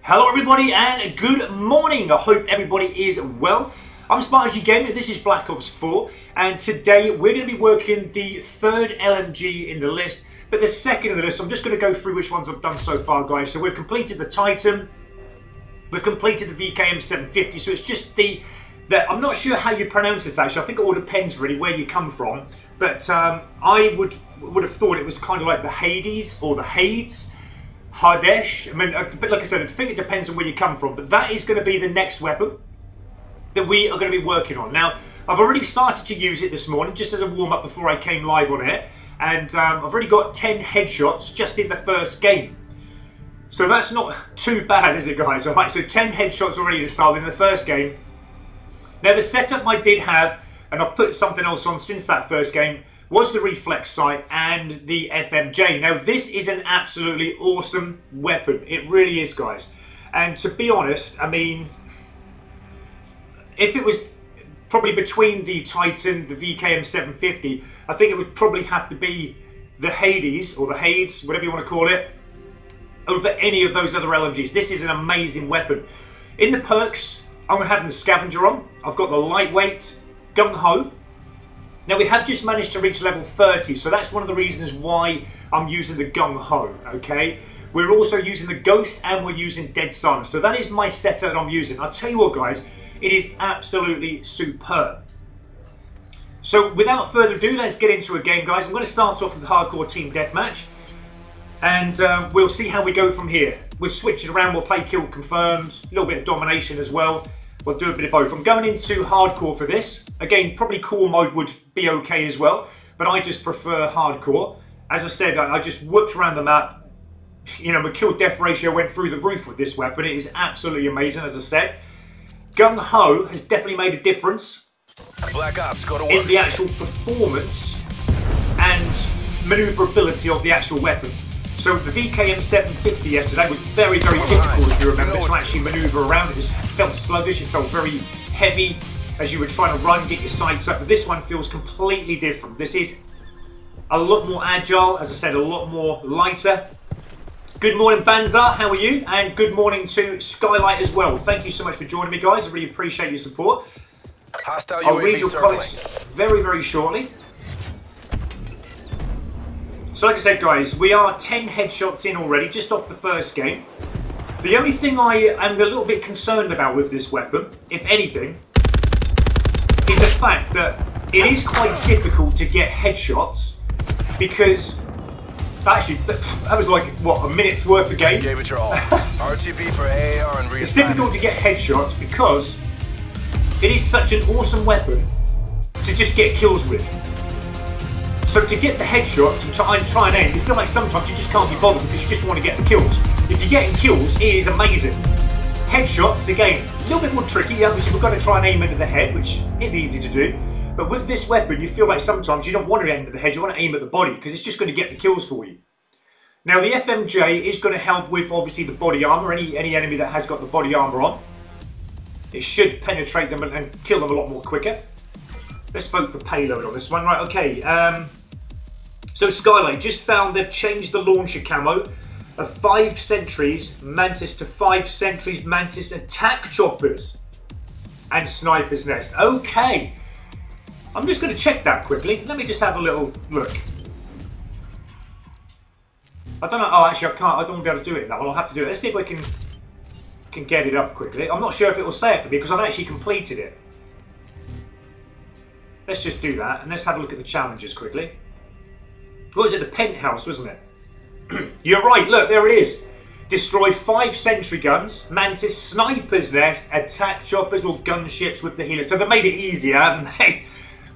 Hello everybody and good morning. I hope everybody is well. I'm Spartan Gamer, this is Black Ops 4 and today we're going to be working the third LMG in the list, but the second in the list. I'm just going to go through which ones I've done so far, guys. So we've completed the Titan, we've completed the VKM 750, so it's just I'm not sure how you pronounce this actually. I think it all depends really where you come from, but I would have thought it was kind of like the Hades or the Hades. Hardesh. I mean, but like I said, I think it depends on where you come from, but that is going to be the next weapon that we are going to be working on. Now, I've already started to use it this morning, just as a warm-up before I came live on it, and I've already got 10 headshots just in the first game. So that's not too bad, is it, guys? Alright, so 10 headshots already to start with in the first game. Now, the setup I did have, and I've put something else on since that first game, was the reflex sight and the FMJ. Now, this is an absolutely awesome weapon. It really is, guys. And to be honest, I mean, if it was probably between the Titan, the VKM 750, I think it would probably have to be the Hades, or the Hades, whatever you want to call it, over any of those other LMGs. This is an amazing weapon. In the perks, I'm having the Scavenger on. I've got the lightweight, gung-ho. Now, we have just managed to reach level 30, so that's one of the reasons why I'm using the gung-ho, okay? We're also using the Ghost and we're using Dead Silence. So that is my setup that I'm using. I'll tell you what, guys, it is absolutely superb. So without further ado, let's get into a game, guys. I'm going to start off with the Hardcore Team Deathmatch, and we'll see how we go from here. We'll switch it around, we'll play Kill Confirmed, a little bit of Domination as well. We'll do a bit of both. I'm going into Hardcore for this. Again, probably Core mode would be okay as well, but I just prefer Hardcore. As I said, I just whooped around the map. You know, my kill-death ratio went through the roof with this weapon. It is absolutely amazing, as I said. Gung-Ho has definitely made a difference Black Ops, go to work. in the actual performance and maneuverability of the actual weapon. So the VKM 750 yesterday was very, very difficult, if you remember, to actually manoeuvre around. It felt sluggish, it felt very heavy as you were trying to run, get your sights up. But this one feels completely different. This is a lot more agile, as I said, a lot more lighter. Good morning, Banzar, how are you? And good morning to Skylight as well. Thank you so much for joining me, guys. I really appreciate your support. Hostile I'll read UAV your circling. comments very, very shortly. So like I said, guys, we are 10 headshots in already, just off the first game. The only thing I am a little bit concerned about with this weapon, if anything, is the fact that it is quite difficult to get headshots, because actually, that was like, what, a minute's worth of game? Gave it your all. RTB for AAR and reassignment. It's difficult to get headshots because it is such an awesome weapon to just get kills with. So to get the headshots and try and aim, you feel like sometimes you just can't be bothered because you just want to get the kills. If you're getting kills, it is amazing. Headshots, again, a little bit more tricky. Obviously, we've got to try and aim into the head, which is easy to do. But with this weapon, you feel like sometimes you don't want to aim at the head, you want to aim at the body because it's just going to get the kills for you. Now, the FMJ is going to help with, obviously, the body armor. Any enemy that has got the body armor on, it should penetrate them and kill them a lot more quicker. Let's vote for payload on this one. Right, okay. So Skylight just found they've changed the launcher camo of 5 sentries, Mantis to 5 sentries, Mantis attack choppers and sniper's nest. Okay. I'm just going to check that quickly. Let me just have a little look. I don't know. Oh, actually, I can't. I don't want to be able to do it now. I'll have to do it. Let's see if I can get it up quickly. I'm not sure if it will say it for me because I've actually completed it. Let's just do that, and let's have a look at the challenges quickly. What was it? The penthouse, wasn't it? You're right, look, there it is. Destroy 5 sentry guns, Mantis, sniper's nest, attack choppers or gunships with the healer. So they made it easier, haven't they?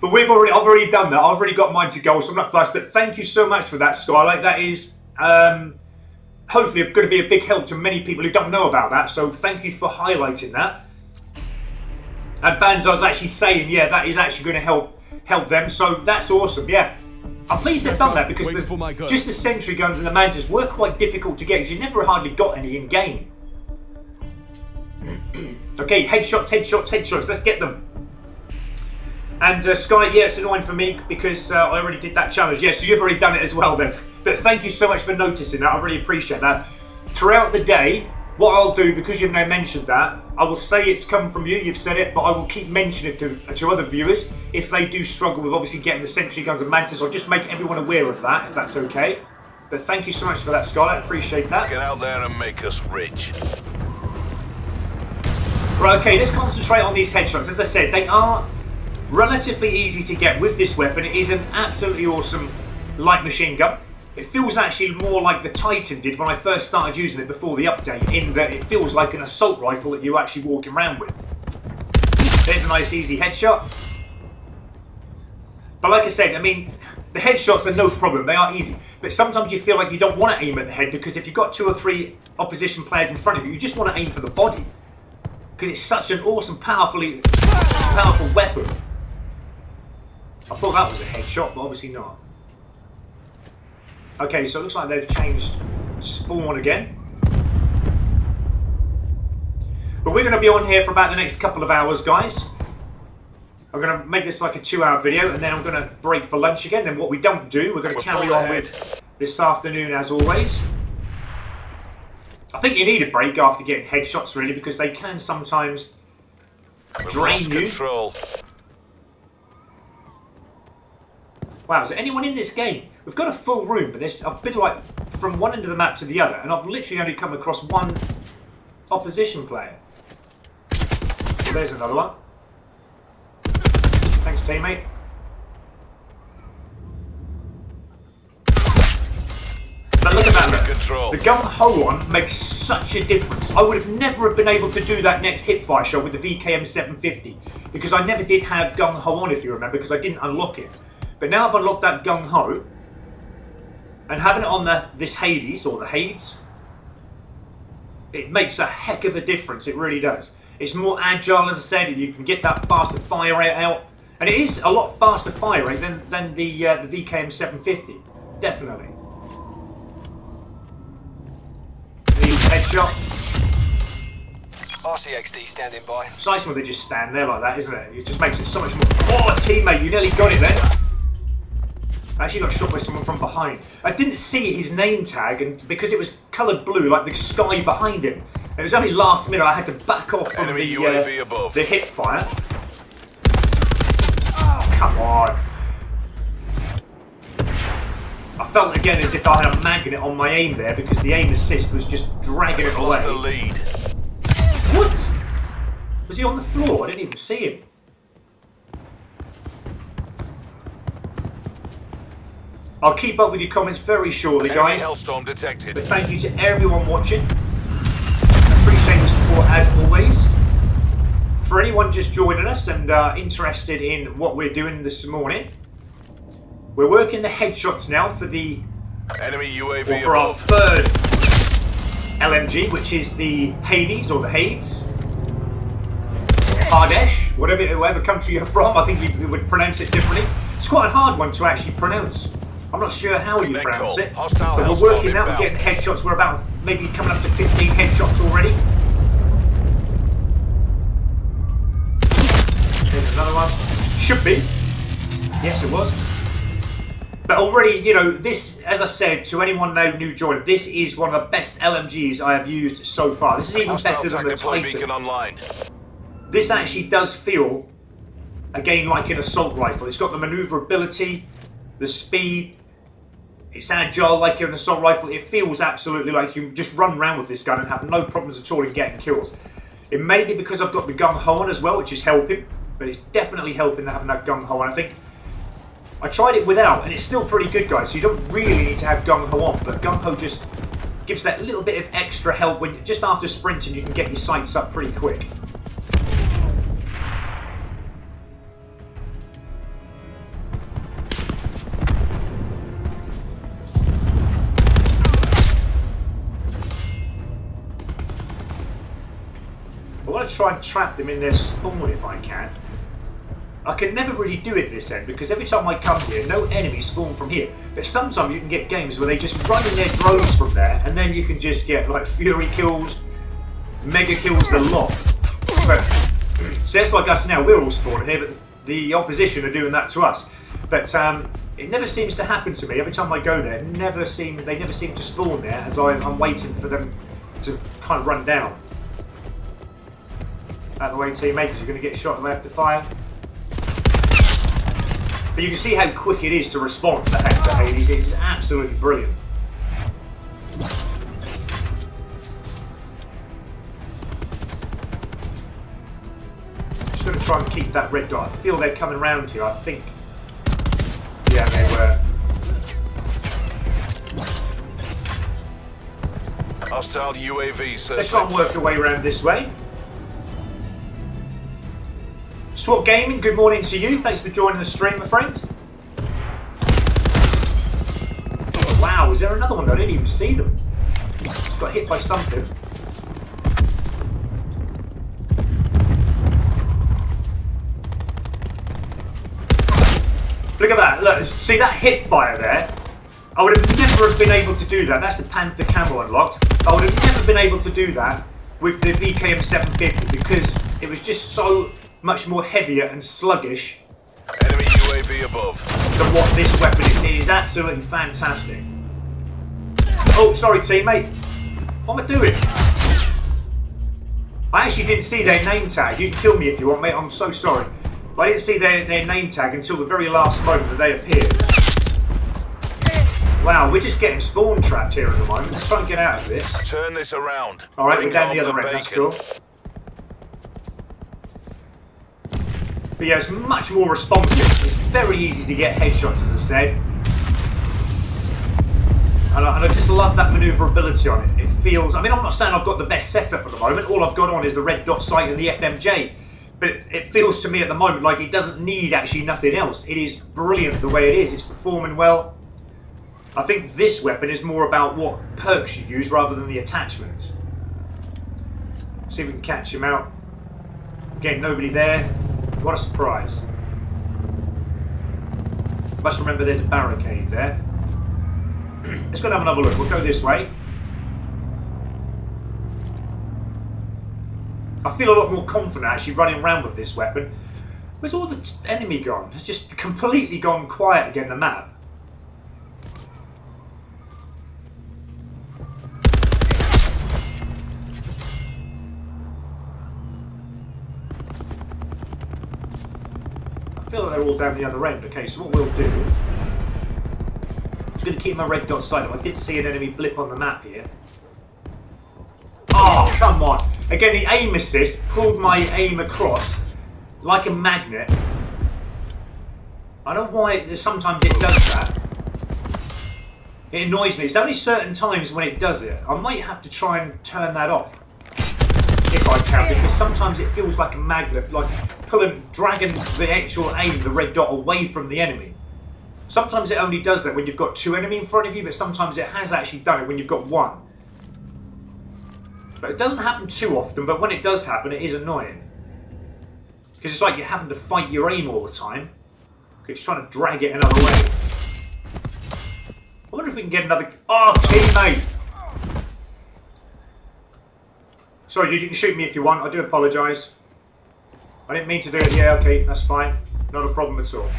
But I've already done that. I've already got mine to go, so I'm not fussed. But thank you so much for that, Skylight. That is hopefully going to be a big help to many people who don't know about that. So thank you for highlighting that. And Banzar's actually saying, yeah, that is actually going to help them. So that's awesome, yeah. I'm pleased they've done that because just the sentry guns and the Mantis were quite difficult to get because you never hardly got any in game. Okay, headshots, headshots, headshots. Let's get them. And Sky, yeah, it's annoying for me because I already did that challenge. Yeah, so you've already done it as well then. But thank you so much for noticing that. I really appreciate that. Throughout the day, What I'll do, because you've now mentioned that, I will say it's come from you, you've said it, but I will keep mentioning it to other viewers if they do struggle with obviously getting the sentry guns and mantis. I'll just make everyone aware of that, if that's okay. But thank you so much for that, Scarlett. I appreciate that. Get out there and make us rich. Right, okay, let's concentrate on these headshots. As I said, they are relatively easy to get with this weapon. It is an absolutely awesome light machine gun. It feels actually more like the Titan did when I first started using it before the update, in that it feels like an assault rifle that you're actually walking around with. There's a nice easy headshot. But like I said, I mean, the headshots are no problem, they are easy. But sometimes you feel like you don't want to aim at the head, because if you've got 2 or 3 opposition players in front of you, you just want to aim for the body. Because it's such an awesome, powerful weapon. I thought that was a headshot, but obviously not. Okay, so it looks like they've changed spawn again. But we're going to be on here for about the next couple of hours, guys. I'm going to make this like a 2-hour video, and then I'm going to break for lunch again. Then what we don't do, we're going to carry on with this afternoon as always. I think you need a break after getting headshots, really, because they can sometimes drain you. Control. Wow, is there anyone in this game? We've got a full room, but I've been like from one end of the map to the other, and I've literally only come across one opposition player. Well, there's another one. Thanks, teammate. But look at that, look. The gung-ho one makes such a difference. I would have never been able to do that next hipfire shot with the VKM 750, because I never did have gung-ho on, if you remember, because I didn't unlock it. But now I've unlocked that gung-ho, and having it on this Hades, or the Hades, it makes a heck of a difference, it really does. It's more agile, as I said, you can get that faster fire rate out. And it is a lot faster fire rate than the VKM 750, definitely. Headshot. RCXD standing by. It's nice when they just stand there like that, isn't it? It just makes it so much more... Oh, teammate, you nearly got it then. I actually got shot by someone from behind. I didn't see his name tag, and because it was coloured blue, like the sky behind him. It was only last minute I had to back off from the hip fire. Oh, come on. I felt again as if I had a magnet on my aim there, because the aim assist was just dragging it away. Lost the lead. What? Was he on the floor? I didn't even see him. I'll keep up with your comments very shortly, guys. Hellstorm detected. But thank you to everyone watching. Appreciate the support as always. For anyone just joining us and interested in what we're doing this morning, we're working the headshots now for the enemy UAV for our third LMG, which is the Hades or the Hades. Hardesh, whatever country you're from, I think you would pronounce it differently. It's quite a hard one to actually pronounce. I'm not sure how you pronounce it, but we're working out, we're getting headshots. We're about maybe coming up to 15 headshots already. There's another one. Should be. Yes, it was. But already, you know, this, as I said, to anyone new joiner, this is one of the best LMGs I have used so far. This is even better than the Titan. This actually does feel, again, like an assault rifle. It's got the maneuverability, the speed. It's agile like an assault rifle. It feels absolutely like you just run around with this gun and have no problems at all in getting kills. It may be because I've got the gung-ho on as well, which is helping, but it's definitely helping having that gung-ho on. I think I tried it without, and it's still pretty good, guys. So you don't really need to have gung-ho on, but gung-ho just gives that little bit of extra help when just after sprinting you can get your sights up pretty quick. I want to try and trap them in their spawn if I can. I can never really do it this end because every time I come here, no enemies spawn from here. But sometimes you can get games where they just run in their drones from there, and then you can just get like fury kills, mega kills, the lot. But, so that's like us now, we're all spawning here, but the opposition are doing that to us. But it never seems to happen to me. Every time I go there, they never seem to spawn there as I'm waiting for them to kind of run down. Out of the way, teammate, because you're going to get shot and have to fire. But you can see how quick it is to respond to Hades. It is absolutely brilliant. Just going to try and keep that red dot. I feel they're coming around here. I think. Yeah, they were. Hostile UAV, sir. Let's try and work our way around this way. SWAT Gaming, good morning to you. Thanks for joining the stream, my friend. Oh, wow, is there another one? I didn't even see them. Got hit by something. Look at that. Look, see that hip fire there? I would have never have been able to do that. That's the Panther Camo unlocked. I would have never been able to do that with the VKM 750 because it was just so much more heavier and sluggish. Enemy UAV above. Than what this weapon is. It is absolutely fantastic. Oh, sorry, teammate. What am I doing? I actually didn't see their name tag. You can kill me if you want, mate. I'm so sorry. But I didn't see their name tag until the very last moment that they appeared. Wow, we're just getting spawn trapped here at the moment. Let's try and get out of this. Turn this around. Alright, we're down the other end. That's cool. But yeah, it's much more responsive. It's very easy to get headshots, as I said. And I just love that manoeuvrability on it. It feels... I mean, I'm not saying I've got the best setup at the moment. All I've got on is the red dot sight and the FMJ. But it feels to me at the moment like it doesn't need actually nothing else. It is brilliant the way it is. It's performing well. I think this weapon is more about what perks you use rather than the attachments. See if we can catch him out. Again, nobody there. What a surprise. Must remember there's a barricade there. Let's go and have another look. We'll go this way. I feel a lot more confident actually running around with this weapon. Where's all the enemy gone? It's just completely gone quiet again, the map. I feel like they're all down the other end. Okay, so what we'll do... I'm just going to keep my red dot sight up. I did see an enemy blip on the map here. Oh, come on. Again, the aim assist pulled my aim across like a magnet. I don't know why sometimes it does that. It annoys me. It's only certain times when it does it. I might have to try and turn that off. If I can, because sometimes it feels like a magnet, like dragging the actual aim, the red dot, away from the enemy. Sometimes it only does that when you've got two enemies in front of you, but sometimes it has actually done it when you've got one. But it doesn't happen too often, but when it does happen, it is annoying. Because it's like you're having to fight your aim all the time. It's trying to drag it another way. I wonder if we can get another... Oh, teammate! Sorry, dude, you can shoot me if you want. I do apologise. I didn't mean to do it. Yeah, okay, that's fine. Not a problem at all.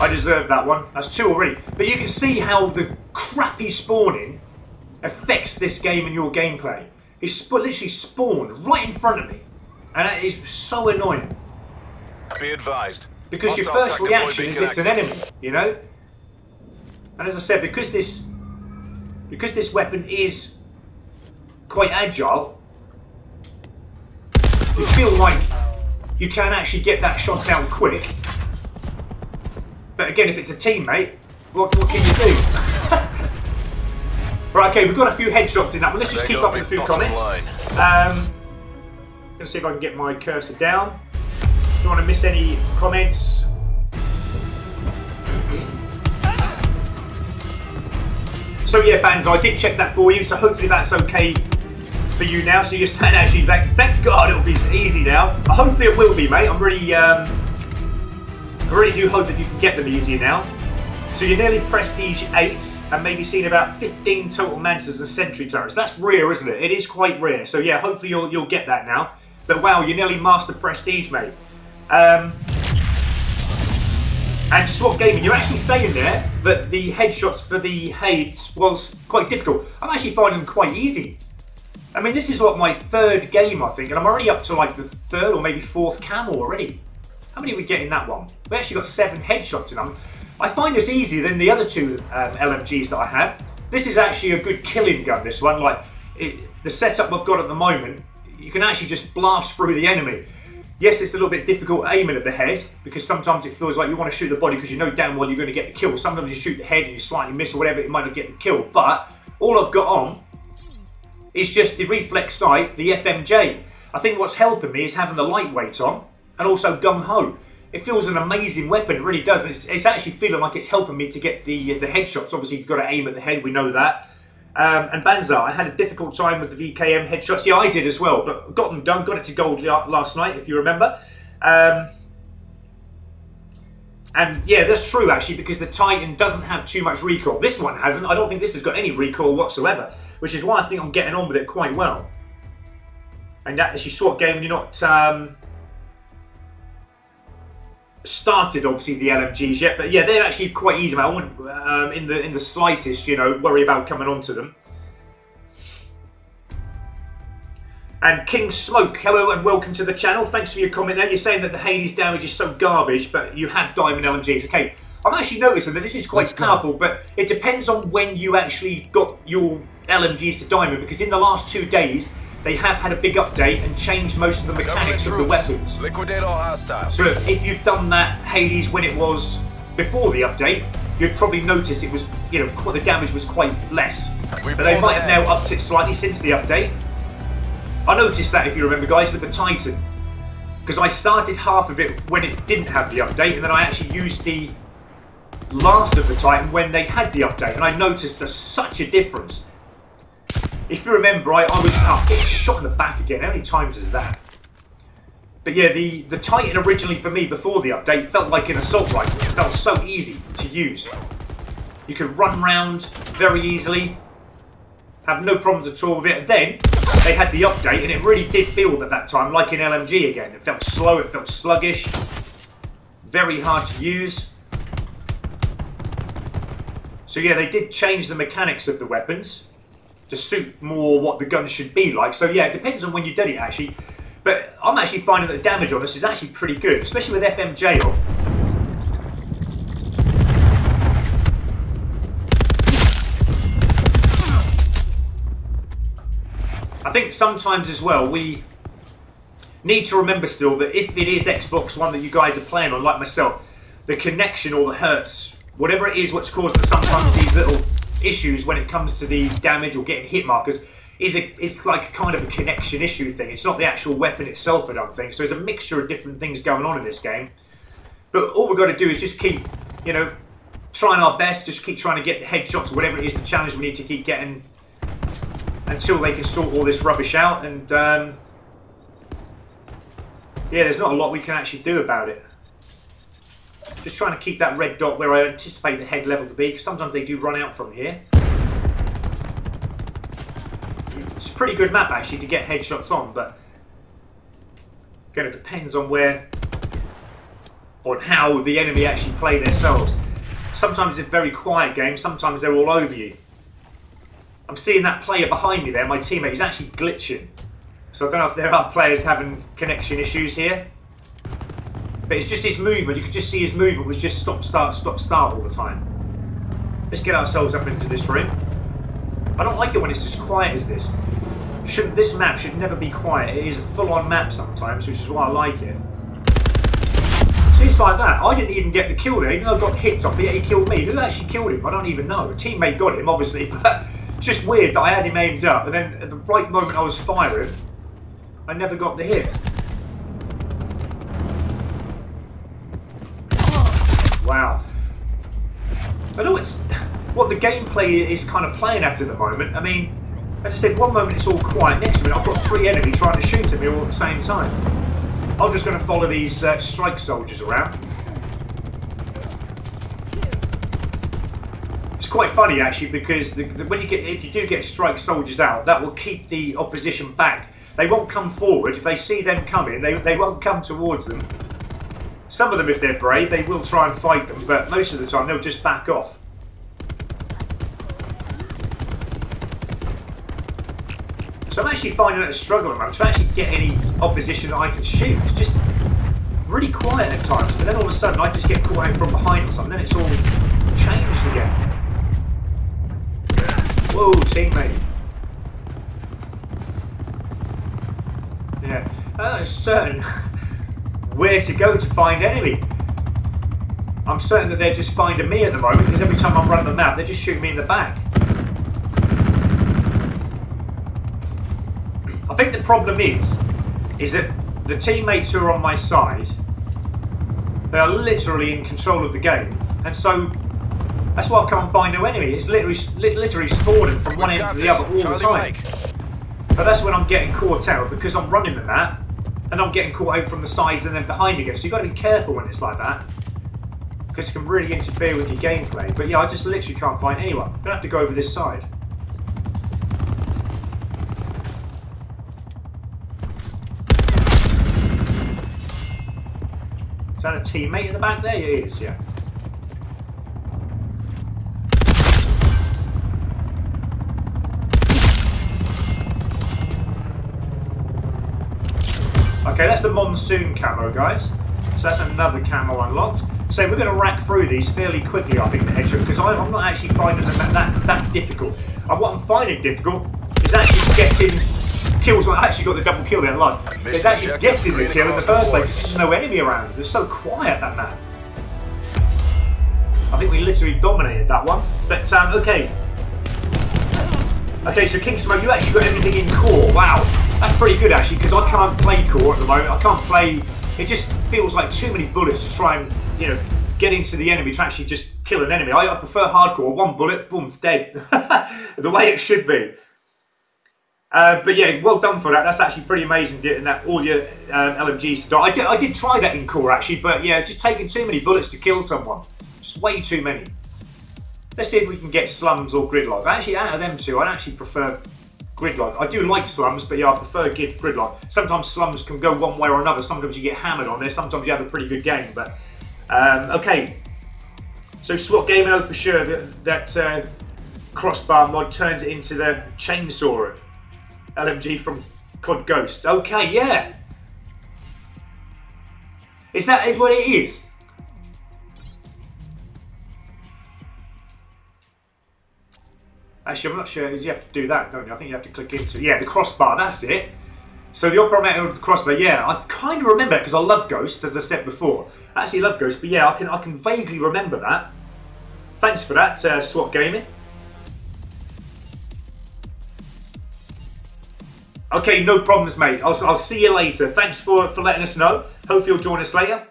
I deserve that one. That's two already. But you can see how the crappy spawning affects this game and your gameplay. It's literally spawned right in front of me. And it is so annoying. Be advised. Because your first reaction is it's an enemy, you know? And as I said, because this weapon is quite agile, you feel like you can actually get that shot out quick. But again, if it's a teammate, what can you do? Right, okay, we've got a few headshots in that, but let's just keep up with a few comments. Gonna see if I can get my cursor down. Don't want to miss any comments. So yeah, Banzo, I did check that for you, so hopefully that's okay for you now. So you're saying actually, thank God it'll be easy now. Hopefully it will be, mate. I really do hope that you can get them easier now. So you're nearly Prestige 8 and maybe seen about 15 total Mantas and Sentry turrets. That's rare, isn't it? It is quite rare. So yeah, hopefully you'll get that now. But wow, you're nearly Master Prestige, mate. And SWAT Gaming, you're actually saying there that the headshots for the Hades was quite difficult. I'm actually finding them quite easy. I mean, this is like my third game, I think, and I'm already up to like the third or maybe fourth Camo already. How many did we get in that one? We actually got 7 headshots in them. I find this easier than the other 2 LMGs that I have. This is actually a good killing gun, this one. Like, the setup I've got at the moment, you can actually just blast through the enemy. Yes, it's a little bit difficult aiming at the head, because sometimes it feels like you want to shoot the body because you know damn well you're going to get the kill. Sometimes you shoot the head and you slightly miss or whatever, it might not get the kill. But all I've got on is just the reflex sight, the FMJ. I think what's helping me is having the lightweight on and also gung-ho. It feels an amazing weapon, it really does. It's actually feeling like it's helping me to get the headshots. Obviously, you've got to aim at the head, we know that. And Banzar, I had a difficult time with the VKM headshots. Yeah, I did as well, but got them done. Got it to gold last night, if you remember. And yeah, that's true actually, because the Titan doesn't have too much recoil. This one hasn't. I don't think this has got any recoil whatsoever, which is why I think I'm getting on with it quite well. And that, as you saw, game, you're not started obviously the LMGs yet, but yeah, they're actually quite easy. I wouldn't in the slightest, you know, worry about coming onto them. And King Smoke, hello and welcome to the channel. Thanks for your comment there. You're saying that the Hades damage is so garbage, but you have diamond LMGs. Okay, I'm actually noticing that this is quite powerful, but it depends on when you actually got your LMGs to diamond, because in the last 2 days, they have had a big update and changed most of the mechanics of the weapons. Liquidate all hostiles. So if you've done that Hades when it was before the update, you'd probably notice it was, you know, the damage was quite less. But they might have now upped it slightly since the update. I noticed that, if you remember, guys, with the Titan, because I started half of it when it didn't have the update, and then I actually used the last of the Titan when they had the update, and I noticed there's such a difference. If you remember, I was getting shot in the back again. How many times is that? But yeah, the Titan originally for me before the update felt like an assault rifle. It felt so easy to use. You could run around very easily, have no problems at all with it. And then they had the update, and it really did feel at that time like an LMG again. It felt slow, it felt sluggish, very hard to use. So yeah, they did change the mechanics of the weapons to suit more what the gun should be like. So yeah, it depends on when you did it actually. But I'm actually finding that the damage on this is actually pretty good, especially with FMJ on. I think sometimes as well, we need to remember still that if it is Xbox One that you guys are playing on, like myself, the connection or the hertz, whatever it is what's causing sometimes these little issues when it comes to the damage or getting hit markers, it's like kind of a connection issue thing. It's not the actual weapon itself, I don't think. So there's a mixture of different things going on in this game. But all we've got to do is just keep, you know, trying our best, just keep trying to get the headshots or whatever it is, the challenge we need to keep getting until they can sort all this rubbish out. And yeah, there's not a lot we can actually do about it. Just trying to keep that red dot where I anticipate the head level to be, because sometimes they do run out from here. It's a pretty good map actually to get headshots on, but again, it depends on where, on how the enemy actually play themselves. Sometimes it's a very quiet game, sometimes they're all over you. I'm seeing that player behind me there, my teammate, is actually glitching. So I don't know if there are players having connection issues here. But it's just his movement. You could just see his movement was just stop, start all the time. Let's get ourselves up into this room. I don't like it when it's as quiet as this. This map should never be quiet. It is a full-on map sometimes, which is why I like it. See, it's like that. I didn't even get the kill there, even though I got hits off it. He killed me. Who actually killed him? I don't even know. A teammate got him, obviously, but it's just weird that I had him aimed up, and then at the right moment I was firing, I never got the hit. Wow. I know it's what the gameplay is kind of playing at the moment. I mean, as I said, one moment it's all quiet, next minute I've got 3 enemies trying to shoot at me all at the same time. I'm just going to follow these strike soldiers around. It's quite funny actually, because when if you do get strike soldiers out, that will keep the opposition back. They won't come forward. If they see them coming, they won't come towards them. Some of them, if they're brave, they will try and fight them, but most of the time they'll just back off. So So I'm actually finding it a struggle at the moment to actually get any opposition that I can shoot. It's just really quiet at times, but then all of a sudden I just get caught out from behind or something, then it's all changed again. Whoa, teammate. Yeah, it's certain where to go to find enemy. I'm certain that they're just finding me at the moment, because every time I'm running the map, they're just shooting me in the back. I think the problem is that the teammates who are on my side, they are literally in control of the game, and so that's why I can't find no enemy. It's literally spawning from one end to the other all the time. But that's when I'm getting caught out, because I'm running the map and I'm getting caught out from the sides and then behind again. So you've got to be careful when it's like that, because it can really interfere with your gameplay. But yeah, I just literally can't find anyone. I'm going to have to go over this side. Is that a teammate in the back there? It is, yeah. Okay, that's the monsoon camo, guys. So that's another camo unlocked. So we're going to rack through these fairly quickly, I think, the headshot, because I'm not actually finding them that difficult. And what I'm finding difficult is actually getting kills. I actually got the double kill there, like. It's actually getting the kill in the first place. There's just no enemy around. It's so quiet, that map. I think we literally dominated that one. But, okay. Okay, so King Smoke, you actually got everything in core. Wow. That's pretty good, actually, because I can't play core at the moment. I can't play... It just feels like too many bullets to try and, you know, get into the enemy to actually just kill an enemy. I prefer hardcore. One bullet, boom, dead. The way it should be. But yeah, well done for that. That's actually pretty amazing, getting that all your LMGs to die. I did try that in core, actually, but yeah, it's just taking too many bullets to kill someone. Just way too many. Let's see if we can get slums or gridlock. Actually, out of them two, I actually prefer gridlock. I do like slums, but yeah, I prefer gridlock. Sometimes slums can go one way or another. Sometimes you get hammered on there. Sometimes you have a pretty good game. But okay, so SWAT Gaming, know for sure that crossbar mod turns it into the chainsaw LMG from COD Ghost. Okay, yeah. Is that what it is? Actually, I'm not sure. You have to do that, don't you? I think you have to click into... Yeah, the crossbar, that's it. So the operator with the crossbar, yeah. I kind of remember it because I love Ghosts, as I said before. I actually love Ghosts, but yeah, I can vaguely remember that. Thanks for that, SWAT Gaming. Okay, no problems, mate. I'll see you later. Thanks for letting us know. Hopefully you'll join us later.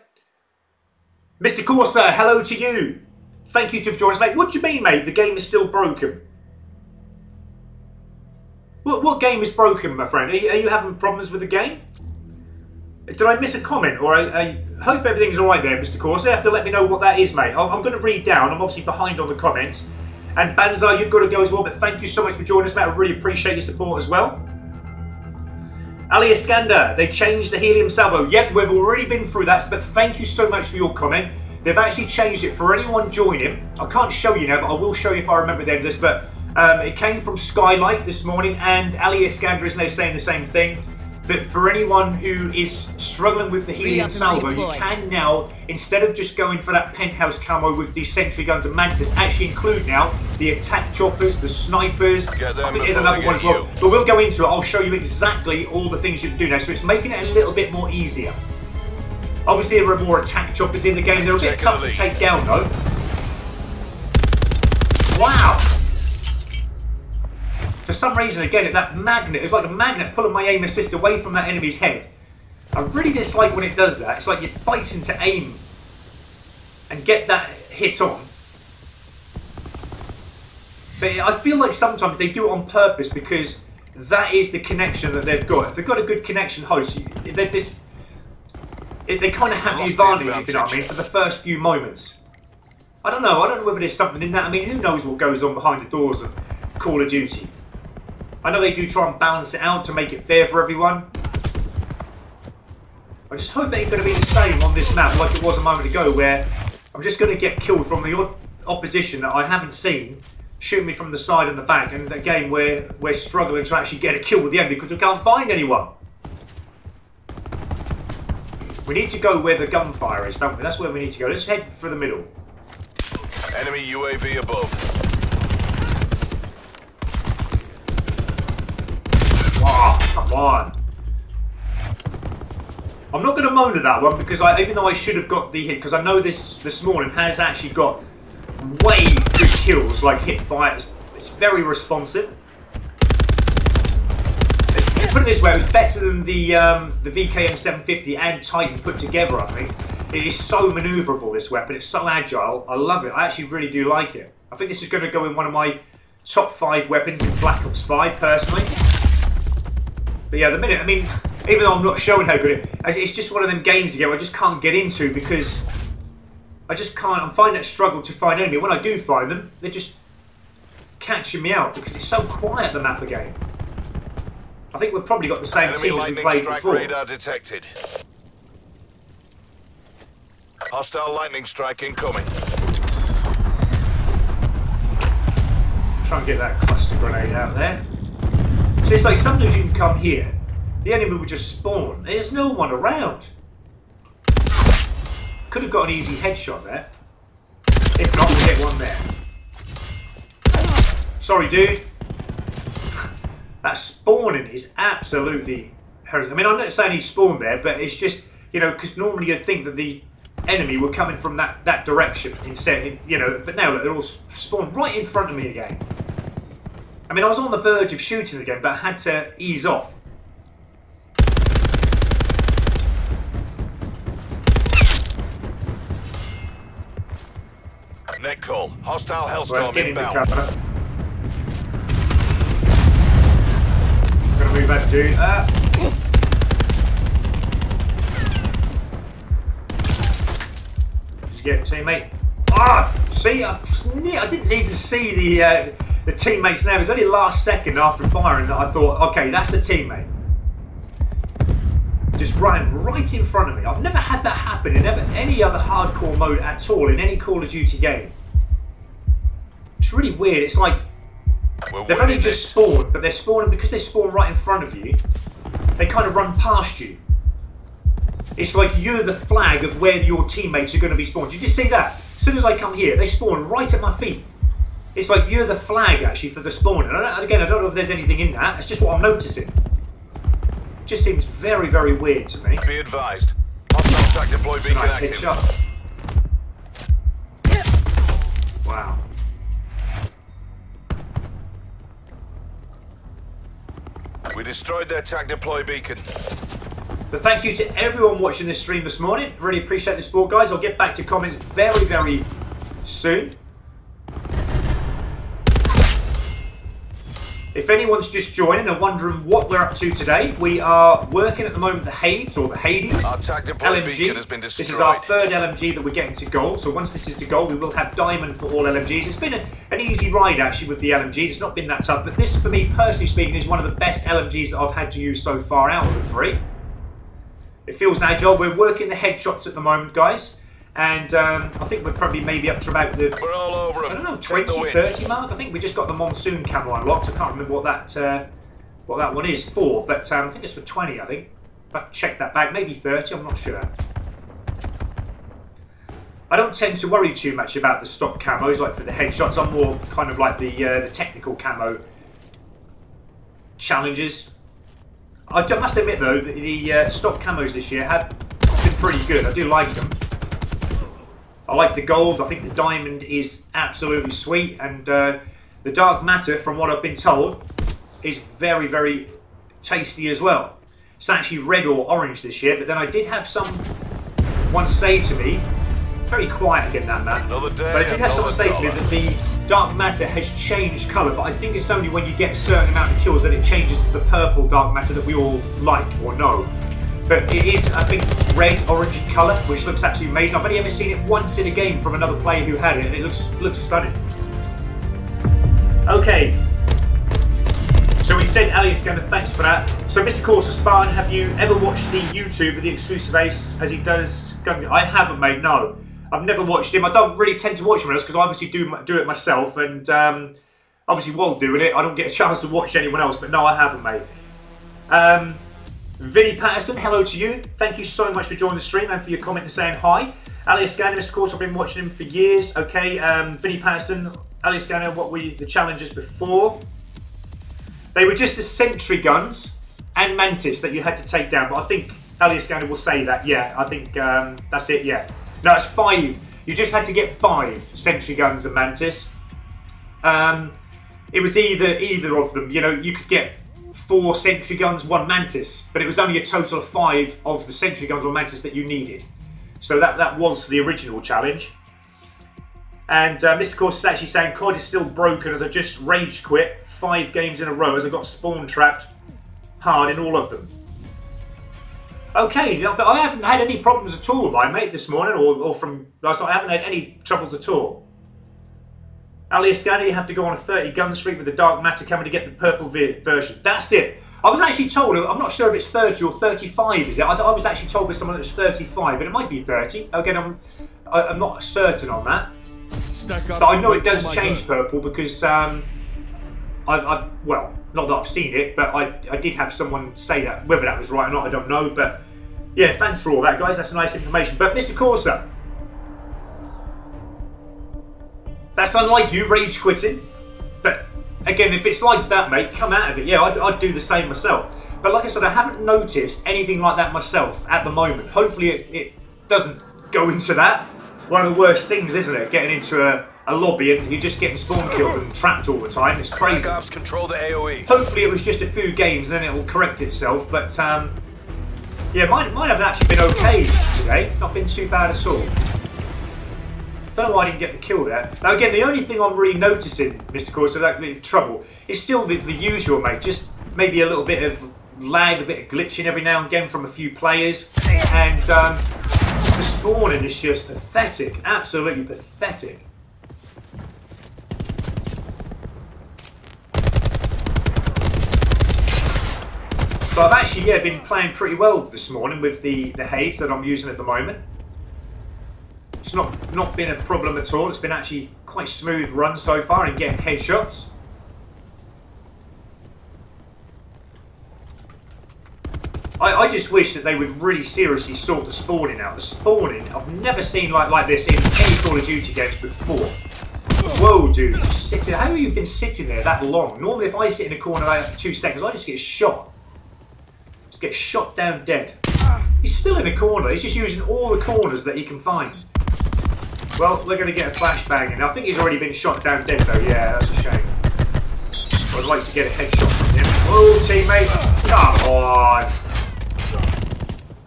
Mr. Corsair, hello to you. Thank you for joining us, mate. What do you mean, mate? The game is still broken. What game is broken, my friend? Are you having problems with the game? Did I miss a comment? Or I hope everything's alright there, Mr. Corsair. You have to let me know what that is, mate. I'm going to read down. I'm obviously behind on the comments. And Banzai, you've got to go as well. But thank you so much for joining us, mate. I really appreciate your support as well. Ali Iskander, they changed the helium salvo. Yep, we've already been through that, but thank you so much for your comment. They've actually changed it for anyone joining. I can't show you now, but I will show you if I remember the end of this. But it came from Skylight this morning, and Ali Iskander is now saying the same thing. That for anyone who is struggling with the helium salvo, you can now, instead of just going for that penthouse camo with the sentry guns and mantis, actually include now the attack choppers, the snipers. I think there's another one as well. But we'll go into it. I'll show you exactly all the things you can do now. So it's making it a little bit more easier. Obviously, there are more attack choppers in the game. They're a bit tough to take down, though. Wow! For some reason, again, that magnet, it's like a magnet pulling my aim assist away from that enemy's head. I really dislike when it does that. It's like you're fighting to aim and get that hit on. But I feel like sometimes they do it on purpose because that is the connection that they've got. If they've got a good connection host, they kind of have the advantage, if you know what I mean, for the first few moments. I don't know whether there's something in that. I mean, who knows what goes on behind the doors of Call of Duty. I know they do try and balance it out to make it fair for everyone. I just hope it ain't going to be the same on this map like it was a moment ago, where I'm just going to get killed from the opposition that I haven't seen shooting me from the side and the back. And again, we're struggling to actually get a kill with the enemy because we can't find anyone. We need to go where the gunfire is, don't we? That's where we need to go. Let's head for the middle. Enemy UAV above. Oh, come on. I'm not going to moan at that one because even though I should have got the hit, because I know this morning has actually got way good kills, like hit fire. It's very responsive. Put it this way, it was better than the VKM 750 and Titan put together, I think. It is so manoeuvrable, this weapon. It's so agile. I love it. I actually really do like it. I think this is going to go in one of my top 5 weapons in Black Ops 5, personally. But yeah, the minute, I mean, even though I'm not showing how good it is, it's just one of them games again I just can't get into because I just can't. I'm finding it a struggle to find enemy. When I do find them, they're just catching me out because it's so quiet, the map again. I think we've probably got the same team as we played before. Radar detected. Hostile lightning strike incoming. Try and get that cluster grenade out there. So it's like sometimes you can come here, the enemy will just spawn. There's no one around. Could have got an easy headshot there. If not, we'll get one there. Sorry, dude. That spawning is absolutely horrific. I mean, I'm not saying he spawned there, but it's just, you know, because normally you'd think that the enemy were coming from that direction instead, you know, but now they're all spawned right in front of me again. I mean, I was on the verge of shooting again, but I had to ease off. Net call. Hostile Hellstorm inbound. I'm going to move that dude. Just get him, teammate. Ah! See, I didn't even see the teammates now. It was only last second after firing that I thought, okay, that's a teammate. Just ran right in front of me. I've never had that happen in any other hardcore mode at all in any Call of Duty game. It's really weird. It's like they've only just spawned, but they're spawning because they spawn right in front of you. They kind of run past you. It's like you're the flag of where your teammates are going to be spawned. Did you see that? As soon as I come here, they spawn right at my feet. It's like you're the flag actually for the spawning. Again, I don't know if there's anything in that. It's just what I'm noticing. Just seems very, very weird to me. Be advised. Hostile attack deploy beacon Nice active. headshot. Wow. We destroyed their attack deploy beacon. But thank you to everyone watching this stream this morning. Really appreciate the support, guys. I'll get back to comments very, very soon. If anyone's just joining and wondering what we're up to today, we are working at the moment the Hades, or the Hades Our attack deploy beacon has been destroyed. This is our third LMG that we're getting to gold. So once this is to gold, we will have diamond for all LMGs. It's been an easy ride actually with the LMGs. It's not been that tough. But this, for me personally speaking, is one of the best LMGs that I've had to use so far out of the 3. It feels agile. We're working the headshots at the moment, guys. And I think we're probably maybe up to about the, We're all over I don't know, 20, 30 mark. I think we just got the monsoon camo unlocked. I can't remember what that one is for, but I think it's for 20, I think. I'll have to check that back. Maybe 30, I'm not sure. I don't tend to worry too much about the stock camos, like for the headshots. I'm more kind of like the technical camo challenges. I must admit, though, that the stock camos this year have been pretty good. I do like them. I like the gold. I think the diamond is absolutely sweet, and the dark matter, from what I've been told, is very, very tasty as well. It's actually red or orange this year, but then I did have someone say to me, very quiet again, that man, Another day, but I did have someone say to me that the dark matter has changed colour, but I think it's only when you get a certain amount of kills that it changes to the purple dark matter that we all like or know. But it is, I think, red, orange in colour, which looks absolutely amazing. I've only ever seen it once in a game from another player who had it, and it looks stunning. Okay. So instead, Elliot's going to thanks for that. So, Mr. Corsa Spartan, have you ever watched the YouTube of the exclusive Ace as he does? I haven't, mate. No, I've never watched him. I don't really tend to watch him else because I obviously do it myself, and Obviously, while doing it, I don't get a chance to watch anyone else, but no, I haven't, mate. Vinny Patterson, hello to you. Thank you so much for joining the stream and for your comment and saying hi. Alias Ganem, of course, I've been watching him for years. Okay, Vinny Patterson, Alias Ganem, what were the challenges before? They were just the sentry guns and Mantis that you had to take down, but I think Alias Ganem will say that, yeah, I think that's it, yeah. No, it's 5. You just had to get 5 sentry guns and Mantis. It was either of them, you know, you could get 4 sentry guns, 1 Mantis, but it was only a total of 5 of the sentry guns or Mantis that you needed. So that was the original challenge. And Mr. Course is actually saying COD is still broken as I just rage quit 5 games in a row as I got spawn trapped hard in all of them. Okay, but I haven't had any problems at all, my mate, this morning or from last night. I haven't had any troubles at all. Alias Scanner, you have to go on a 30 gun streak with the dark matter camera to get the purple version. That's it. I was actually told, I'm not sure if it's 30 or 35, is it? I was actually told by someone that it was 35, but it might be 30. Again, I'm not certain on that. But I know it does change purple because, well, not that I've seen it, but I did have someone say that. Whether that was right or not, I don't know. But yeah, thanks for all that, guys. That's nice information. But Mr. Corsa, that's unlike you, rage quitting. But again, if it's like that, mate, come out of it. Yeah, I'd do the same myself. But like I said, I haven't noticed anything like that myself at the moment. Hopefully it doesn't go into that. One of the worst things, isn't it? Getting into a lobby and you're just getting spawn killed and trapped all the time. It's crazy. Control the AOE. Hopefully it was just a few games and then it will correct itself. But yeah, mine have actually been okay today. Not been too bad at all. Don't know why I didn't get the kill there. Now again, the only thing I'm really noticing, Mr. Corsa, that bit of trouble, is still the usual, mate. Just maybe a little bit of lag, a bit of glitching every now and again from a few players. And the spawning is just pathetic. Absolutely pathetic. So I've actually, yeah, been playing pretty well this morning with the Hades that I'm using at the moment. It's not been a problem at all. It's been actually quite smooth run so far and getting headshots. I just wish that they would really seriously sort the spawning out. The spawning, I've never seen like this in any Call of Duty games before. Whoa, dude, how have you been sitting there that long? Normally if I sit in a corner for 2 seconds, I just get shot. Just get shot down dead. He's still in a corner. He's just using all the corners that he can find. Well, we're going to get a flashbang in. I think he's already been shot down dead, though. Yeah, that's a shame. I'd like to get a headshot from him. Oh, teammate. Come on.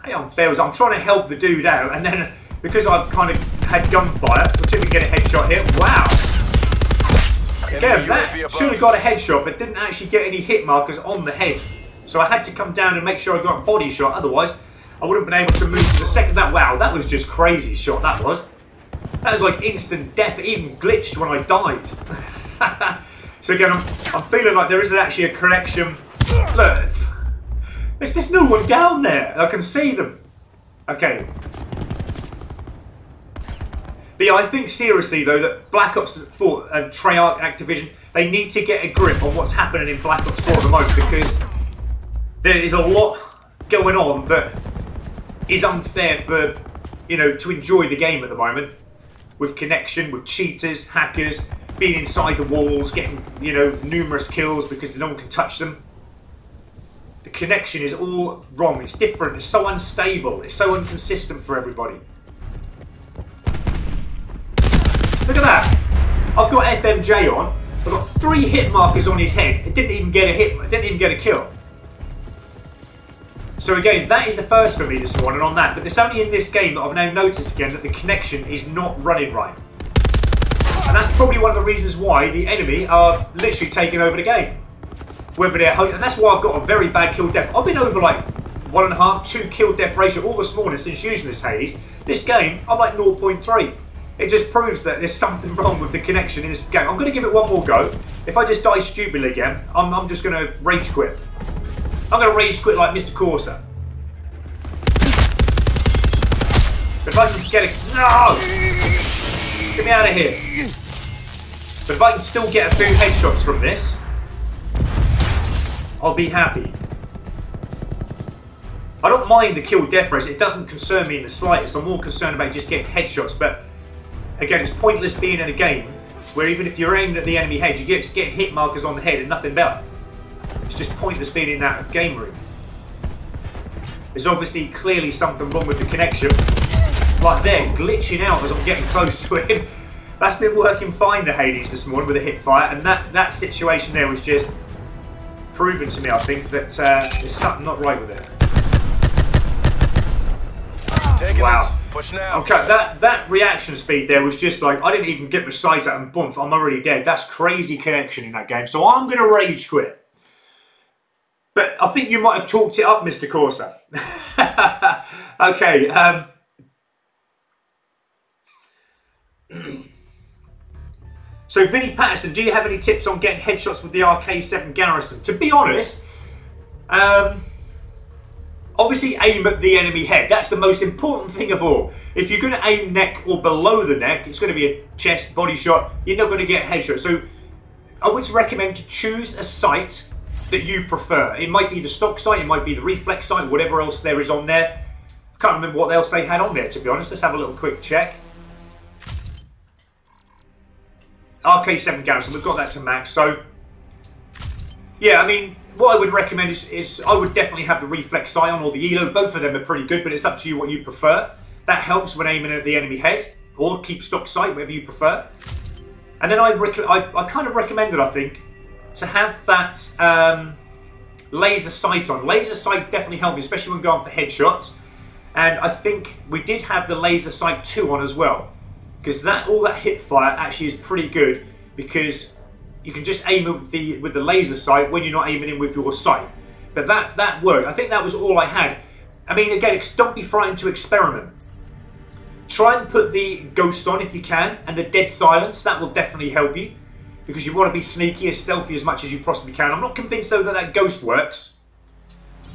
Hey, on fails. I'm trying to help the dude out, and then because I've kind of had gunfire, I took and get a headshot here. Wow. Again, that should have got a headshot, but didn't actually get any hit markers on the head. So I had to come down and make sure I got a body shot. Otherwise, I wouldn't have been able to move to the second. Wow, that was just crazy shot. That was. That was like instant death. It even glitched when I died. So again, I'm feeling like there isn't actually a connection. Look, there's just no one down there. I can see them. Okay. But yeah, I think seriously though that Black Ops 4 and Treyarch Activision, they need to get a grip on what's happening in Black Ops 4 at the moment, because there is a lot going on that is unfair for, you know, to enjoy the game at the moment. With connection, with cheaters, hackers, being inside the walls, getting, you know, numerous kills because no one can touch them. The connection is all wrong. It's different. It's so unstable. It's so inconsistent for everybody. Look at that. I've got FMJ on. I've got 3 hit markers on his head. It didn't even get a hit. It didn't even get a kill. So again, that is the first for me this morning on that. But it's only in this game that I've now noticed again that the connection is not running right. And that's probably one of the reasons why the enemy are literally taking over the game. Whether they're home, and that's why I've got a very bad kill death. I've been over like 1.5, 2 kill death ratio all this morning since using this Hades. This game, I'm like 0.3. It just proves that there's something wrong with the connection in this game. I'm going to give it one more go. If I just die stupidly again, I'm just going to rage quit. I'm going to rage quit like Mr. Corsa. If I can get it... No! Get me out of here. But if I can still get a few headshots from this, I'll be happy. I don't mind the kill death race. It doesn't concern me in the slightest. I'm more concerned about just getting headshots. But again, it's pointless being in a game where even if you're aiming at the enemy head, you get getting hit markers on the head and nothing better. It's just pointless being in that game room. There's obviously clearly something wrong with the connection. Like they're glitching out as I'm getting close to him. That's been working fine, the Hades, this morning with a hip fire, and that situation there was just proven to me, I think, that there's something not right with it. Wow. Push now. Okay, that reaction speed there was just like, I didn't even get my sights out and boom, I'm already dead. That's crazy connection in that game. So I'm going to rage quit. But I think you might have talked it up, Mr. Corsa. Okay. So Vinnie Patterson, do you have any tips on getting headshots with the RK7 Garrison? To be honest, obviously aim at the enemy head. That's the most important thing of all. If you're going to aim neck or below the neck, it's going to be a chest body shot. You're not going to get a headshot. So I would recommend to choose a sight that you prefer. It might be the stock sight, it might be the reflex sight, whatever else there is on there. Can't remember what else they had on there, to be honest. Let's have a little quick check. RK7 Garrison, we've got that to max. So yeah, I mean, what I would recommend is I would definitely have the reflex sight on or the ELO. Both of them are pretty good, but it's up to you what you prefer. That helps when aiming at the enemy head, or keep stock sight, whatever you prefer. And then I kind of recommended, I think, to have that laser sight on. Laser sight definitely helped me, especially when going for headshots. And I think we did have the laser sight 2 on as well, because all that hip fire actually is pretty good, because you can just aim with the laser sight when you're not aiming in with your sight. But that worked. I think that was all I had. I mean, again, don't be frightened to experiment. Try and put the ghost on if you can, and the dead silence. That will definitely help you, because you want to be sneaky, as stealthy as much as you possibly can. I'm not convinced though that ghost works,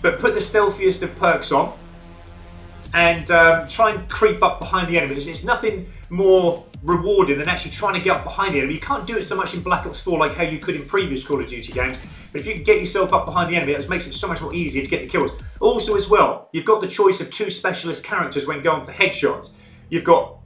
but put the stealthiest of perks on, and try and creep up behind the enemies. It's nothing more rewarding than actually trying to get up behind the enemy. You can't do it so much in Black Ops 4 like how you could in previous Call of Duty games, but if you can get yourself up behind the enemy, that makes it so much more easier to get the kills. Also as well, you've got the choice of 2 specialist characters when going for headshots. You've got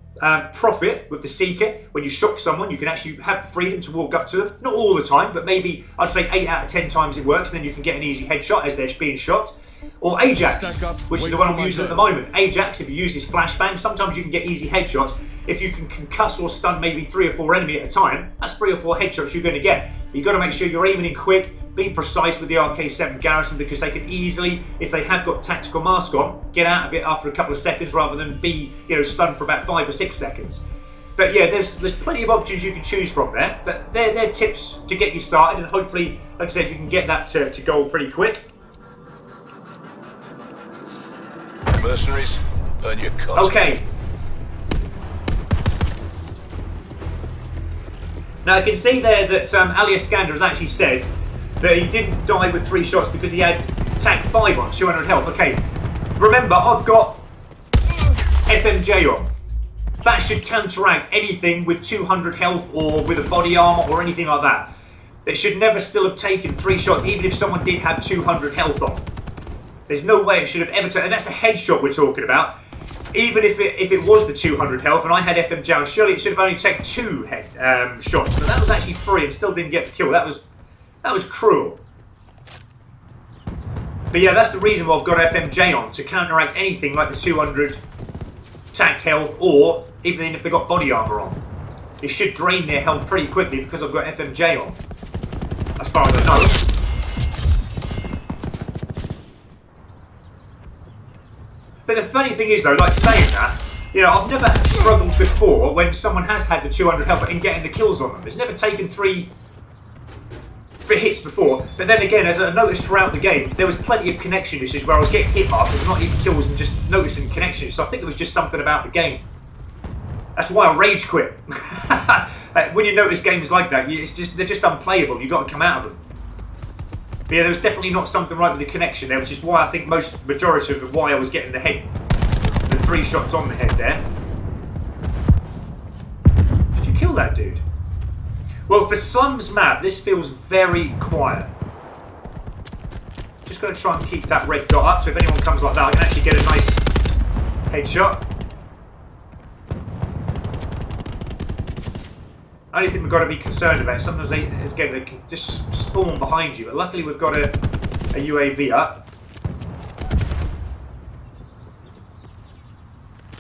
Prophet with the Seeker. When you shock someone, you can actually have the freedom to walk up to them. Not all the time, but maybe I'd say 8 out of 10 times it works, and then you can get an easy headshot as they're being shot. Or Ajax, which is the one I'm using at the moment. Ajax, if you use his flashbang, sometimes you can get easy headshots. If you can concuss or stun maybe 3 or 4 enemy at a time, that's 3 or 4 headshots you're going to get. But you've got to make sure you're aiming in quick, be precise with the RK7 Garrison, because they can easily, if they have got tactical mask on, get out of it after a couple of seconds rather than be, stunned for about 5 or 6 seconds. But yeah, there's plenty of options you can choose from there. But they're tips to get you started, and hopefully, like I said, you can get that to goal pretty quick. Mercenaries, earn your cut. Okay. Now I can see there that Alias Skander has actually said that he didn't die with 3 shots because he had TAC 5 on, 200 health. Okay, remember I've got FMJ on. That should counteract anything with 200 health or with a body armor or anything like that. They should never still have taken 3 shots even if someone did have 200 health on. There's no way it should have ever taken, and that's a headshot we're talking about. Even if it was the 200 health and I had FMJ on, surely it should have only taken 2 shots. But that was actually 3 and still didn't get the kill. That was cruel. But yeah, that's the reason why I've got FMJ on, to counteract anything like the 200 TAC health, or even if they've got body armor on. It should drain their health pretty quickly because I've got FMJ on, as far as I know. But the funny thing is though, like saying that, I've never struggled before when someone has had the 200 health in getting the kills on them. It's never taken 3 hits before. But then again, as I noticed throughout the game, there was plenty of connection issues where I was getting hit markers, not even kills, and just noticing connection issues. So I think it was just something about the game. That's why I rage quit. When you notice games like that, they're just unplayable. You've got to come out of them. But yeah, there was definitely not something right with the connection there, which is why I think majority of why I was getting the 3 shots on the head there. Did you kill that dude? Well, for Slum's map, this feels very quiet. Just going to try and keep that red dot up, so if anyone comes like that, I can actually get a nice headshot. Only thing we've got to be concerned about is sometimes they can just spawn behind you. But luckily we've got a UAV up.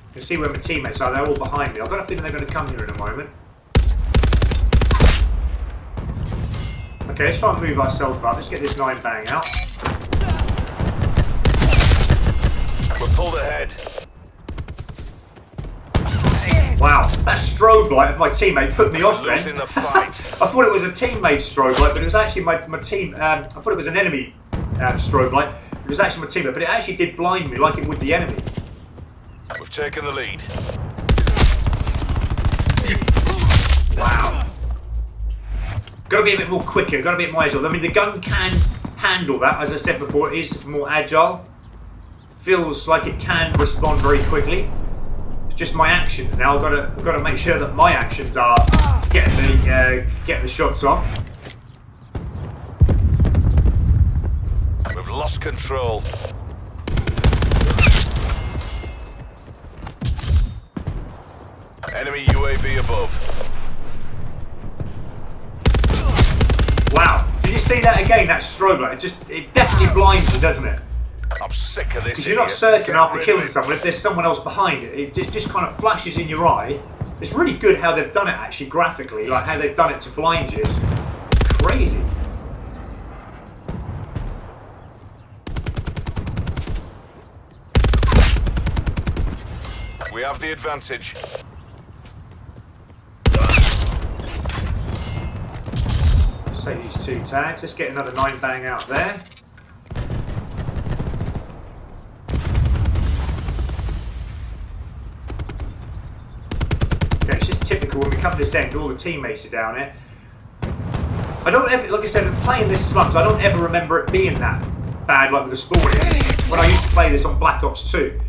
You can see where my teammates are. They're all behind me. I've got a feeling they're going to come here in a moment. Okay, let's try and move ourselves up. Let's get this 9-bang out. We're pulled ahead. Wow, that strobe light of my teammate put me off then. Losing the fight. I thought it was a teammate strobe light, but it was actually my team. I thought it was an enemy strobe light. It was actually my teammate, but it actually did blind me like it would the enemy. We've taken the lead. Wow. Got to be a bit more quicker, got to be a bit more agile. I mean, the gun can handle that, as I said before, it is more agile. Feels like it can respond very quickly. It's just my actions now. I've got to make sure that my actions are getting the shots on. We've lost control. Enemy UAV above. Wow, did you see that again? That strobe light, it definitely blinds you, doesn't it? I'm sick of this. Because you're not certain after killing someone if there's someone else behind it. It just kind of flashes in your eye. It's really good how they've done it actually graphically, like how they've done it to blind you. It's crazy. We have the advantage. Take these 2 tags. Let's get another 9-bang out there. Okay, it's just typical when we come to this end, all the teammates are down here. I don't ever, like I said, playing this Slums, I don't ever remember it being that bad like with the spawnings. When I used to play this on Black Ops 2,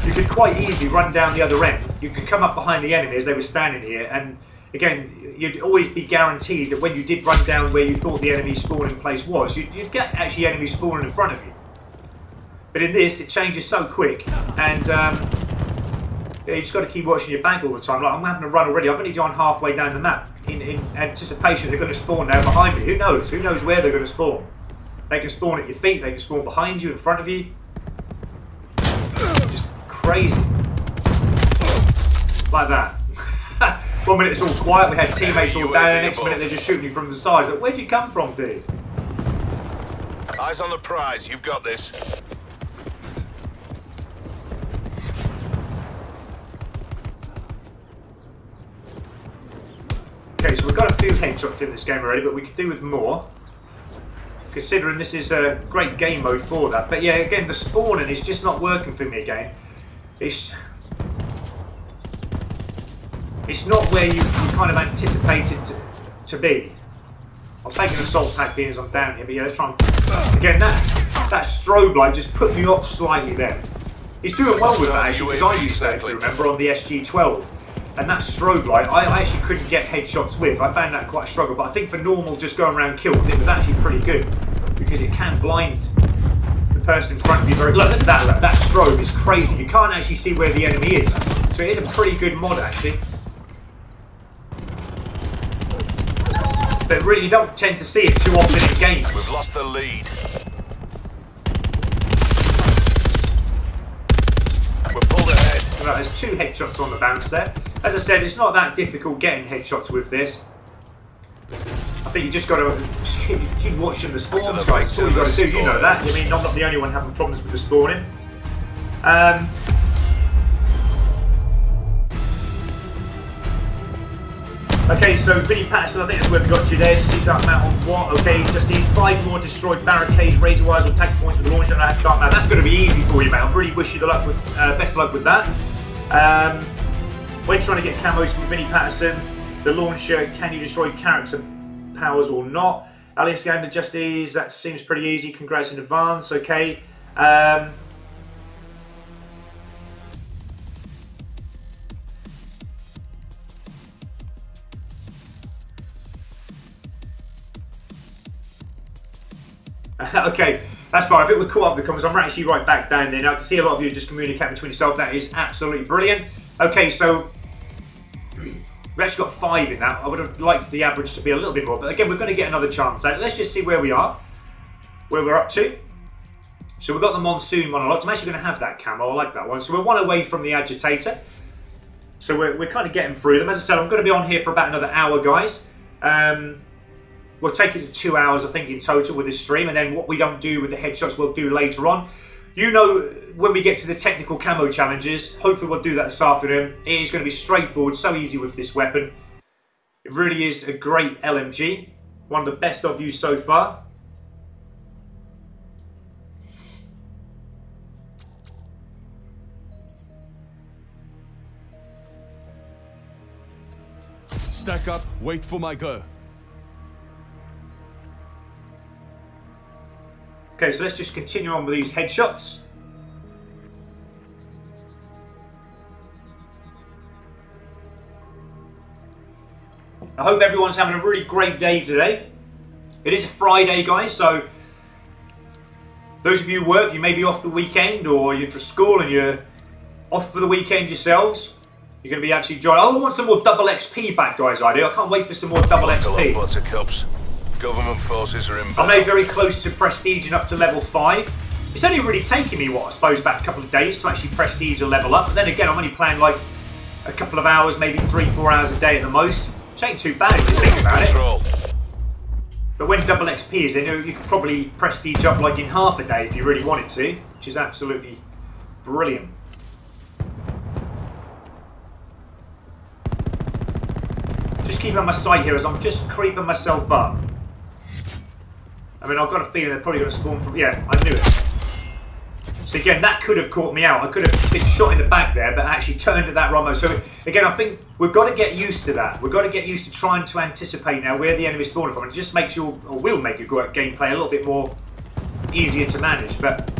you could quite easily run down the other end. You could come up behind the enemy as they were standing here, and again, you'd always be guaranteed that when you did run down where you thought the enemy spawning place was, you'd get actually enemies spawning in front of you. But in this, it changes so quick, and you just got to keep watching your back all the time. Like, I'm having to run already. I've only gone halfway down the map in anticipation they're going to spawn now behind me. Who knows? Who knows where they're going to spawn? They can spawn at your feet. They can spawn behind you, in front of you. Just crazy. Like that. 1 minute it's all quiet, we had teammates all down, and the next minute they're just shooting you from the sides. Like, where'd you come from, dude? Eyes on the prize, you've got this. Okay, so we've got a few headshots in this game already, but we could do with more. Considering this is a great game mode for that. But yeah, again, the spawning is just not working for me again. It's not where you kind of anticipated to be. I'll take an assault pack being as I'm down here, but yeah, let's try and... Again, that strobe light just put me off slightly then. He's doing well with that actually, because I used that, if you remember, on the SG-12. And that strobe light, I actually couldn't get headshots with. I found that quite a struggle, but I think for normal just going around kills, it was actually pretty good. Because it can blind the person in front of you very... Look at that, that strobe is crazy. You can't actually see where the enemy is. So it is a pretty good mod actually. But really, you don't tend to see it too often in games. We've lost the lead. We're pulled ahead. Right, there's 2 headshots on the bounce there. As I said, it's not that difficult getting headshots with this. I think you just got to keep watching the spawns, guys. That's all you got to do. You know that. I mean, I'm not the only one having problems with the spawning. Okay, so Vinnie Patterson, I think that's where we got you there. Just see that map on what? Okay, just needs 5 more destroyed barricades, razor wires, or tactical points with the launcher on that dark map. That's going to be easy for you, mate. I really wish you the luck with, best of luck with that. When trying to get camos from Vinnie Patterson, the launcher, can you destroy character powers or not? Alice Gander Justice, that seems pretty easy. Congrats in advance. Okay. Okay, that's fine. I think we're caught up with the comments. I'm actually right back down there now. I can see a lot of you just communicate between yourself. That is absolutely brilliant. Okay, so we've actually got 5 in that. I would have liked the average to be a little bit more, but again, we're going to get another chance at it. Let's just see where we are, where we're up to. So we've got the Monsoon one unlocked. I'm actually going to have that camo. I like that one. So we're 1 away from the Agitator. So we're kind of getting through them. As I said, I'm going to be on here for about another hour, guys. We'll take it to 2 hours, I think, in total with this stream. And then what we don't do with the headshots, we'll do later on. You know, when we get to the technical camo challenges, hopefully we'll do that this afternoon. It is going to be straightforward, so easy with this weapon. It really is a great LMG. One of the best I've used so far. Stack up, wait for my go. Okay, so let's just continue on with these headshots. I hope everyone's having a really great day today. It is a Friday, guys, so those of you who work, you may be off the weekend, or you're for school and you're off for the weekend yourselves. You're going to be absolutely joyous. Oh, I want some more double XP back, guys, I do. I can't wait for some more double XP. Buttercups. Government forces are inbound. I'm now very close to prestiging up to level 5. It's only really taken me, what, I suppose, about a couple of days to actually prestige a level up. But then again, I'm only playing like a couple of hours, maybe 3-4 hours a day at the most. Which ain't too bad if you think about it. But when double XP is in, you could probably prestige up like in half a day if you really wanted to, which is absolutely brilliant. Just keeping on my sight here as I'm just creeping myself up. I mean, I've got a feeling they're probably going to spawn from... Yeah, I knew it. So again, that could have caught me out. I could have been shot in the back there, but actually turned at that Romo. So again, I think we've got to get used to that. We've got to get used to trying to anticipate now where the enemy's spawning from. It just makes your, or will make your gameplay a little bit more easier to manage. But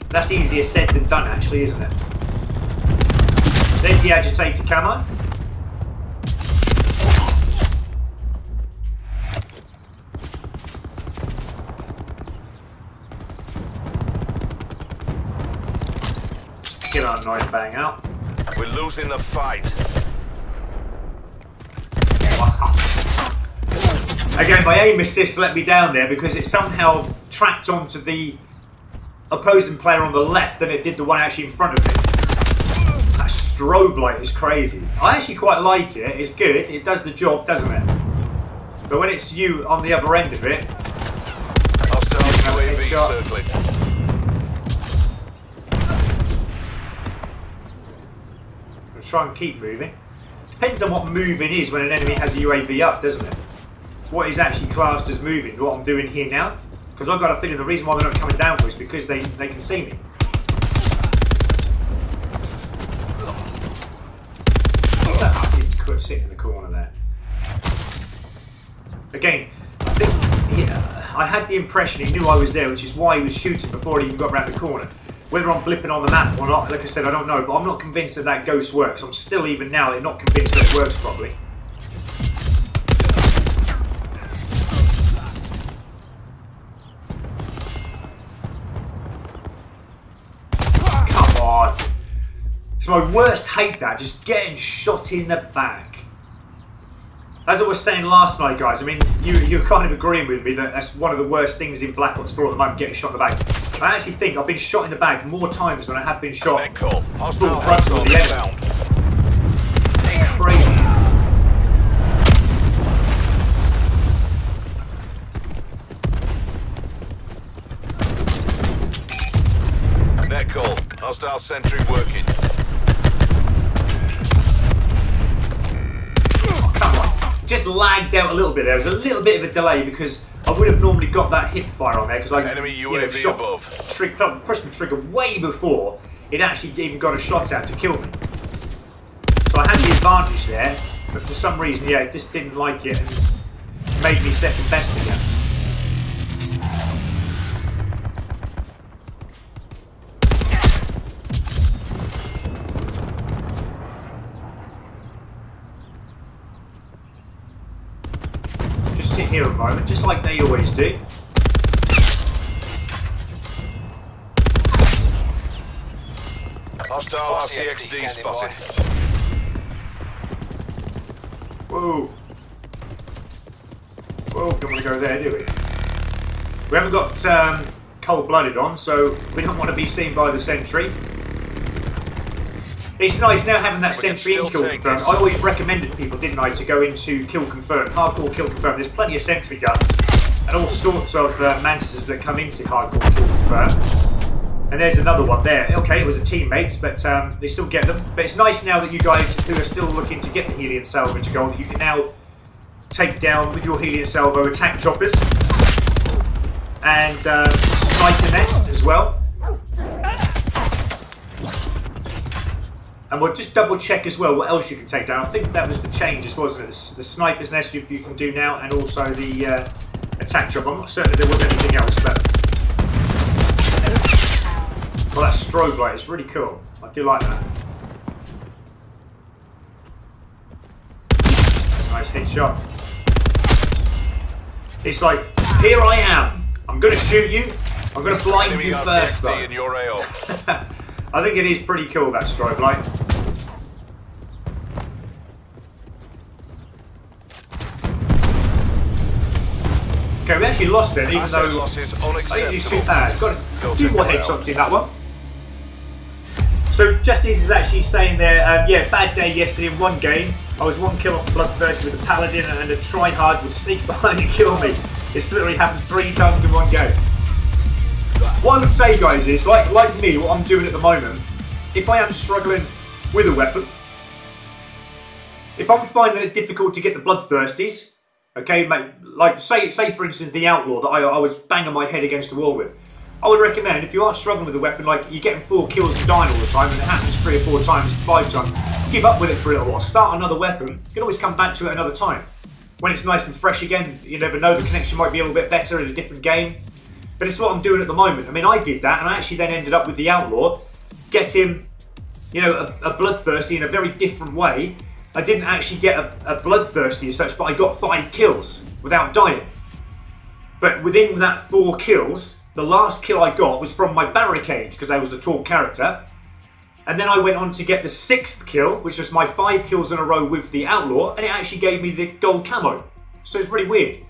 that's easier said than done, actually, isn't it? There's the Agitator camo. Get our knife bang out. We're losing the fight. Wow. Again, my aim assist let me down there because it somehow tracked onto the opposing player on the left than it did the one actually in front of me. That strobe light is crazy. I actually quite like it. It's good. It does the job, doesn't it? But when it's you on the other end of it... Hostile UAV circling. Try and keep moving. Depends on what moving is when an enemy has a UAV up, doesn't it? What is actually classed as moving, what I'm doing here now. Because I've got a feeling the reason why they're not coming down for is because they can see me. I didn't sit in the corner there. Again, I think I had the impression he knew I was there, which is why he was shooting before he even got around the corner. Whether I'm blipping on the map or not, like I said, I don't know, but I'm not convinced that that ghost works. I'm still, even now, not convinced that it works properly. Come on. It's my worst hate, that, just getting shot in the back. As I was saying last night, guys, I mean, you're kind of agreeing with me that that's one of the worst things in Black Ops 4 at the moment, getting shot in the back. I actually think I've been shot in the back more times than I have been shot full frontal with the enemy. It's crazy. Net call. Hostile sentry working. Oh, come on. Just lagged out a little bit there. There was a little bit of a delay because I would have normally got that hip fire on there because I enemy UAV shot, above. Pressed the trigger way before it actually even got a shot out to kill me. So I had the advantage there, but for some reason, yeah, it just didn't like it and made me second best again. Just sit here a moment, just like they always do. Hostile RCXD spotted. Whoa. Whoa, don't want to go there, do we? We haven't got cold-blooded on, so we don't want to be seen by the sentry. It's nice now having that sentry in kill confirm. I always recommended people, didn't I, to go into kill confirm, hardcore kill confirm. There's plenty of sentry guns and all sorts of mantises that come into hardcore kill confirm. And there's another one there. Okay, it was a teammates, but they still get them. But it's nice now that you guys who are still looking to get the Helion salvage goal, that you can now take down with your Helion salvo attack choppers and sniper nest as well. And we'll just double check as well what else you can take down. I think that was the changes, wasn't it? The sniper's nest you can do now, and also the attack chopper. I'm not certain if there was anything else, but well, that strobe light is really cool. I do like that. Nice headshot. It's like, here I am. I'm going to shoot you. I'm going to blind you first, though. In your AO. I think it is pretty cool, that strobe light. Okay, we actually lost it, even though losses I didn't do too bad. Got a few more headshots in that one. So Justice is actually saying there, yeah, bad day yesterday in one game. I was 1 kill off the Bloodthirsty with a Paladin, and a tryhard would sneak behind and kill me. It's literally happened 3 times in one game. What I would say, guys, is, like me, what I'm doing at the moment, if I am struggling with a weapon, if I'm finding it difficult to get the Bloodthirsties, okay, mate, like, say for instance, the Outlaw that I was banging my head against the wall with, I would recommend, if you are struggling with a weapon, like, you're getting 4 kills and dying all the time, and it happens 3 or 4 times, 5 times, give up with it for a little while, start another weapon, you can always come back to it another time. When it's nice and fresh again, you never know, the connection might be a little bit better in a different game. But it's what I'm doing at the moment. I mean, I did that, and I actually then ended up with the Outlaw, get him, you know, a Bloodthirsty in a very different way. I didn't actually get a Bloodthirsty as such, but I got 5 kills without dying. But within that 4 kills, the last kill I got was from my Barricade, because I was the tall character. And then I went on to get the 6th kill, which was my 5 kills in a row with the Outlaw, and it actually gave me the gold camo. So it's really weird.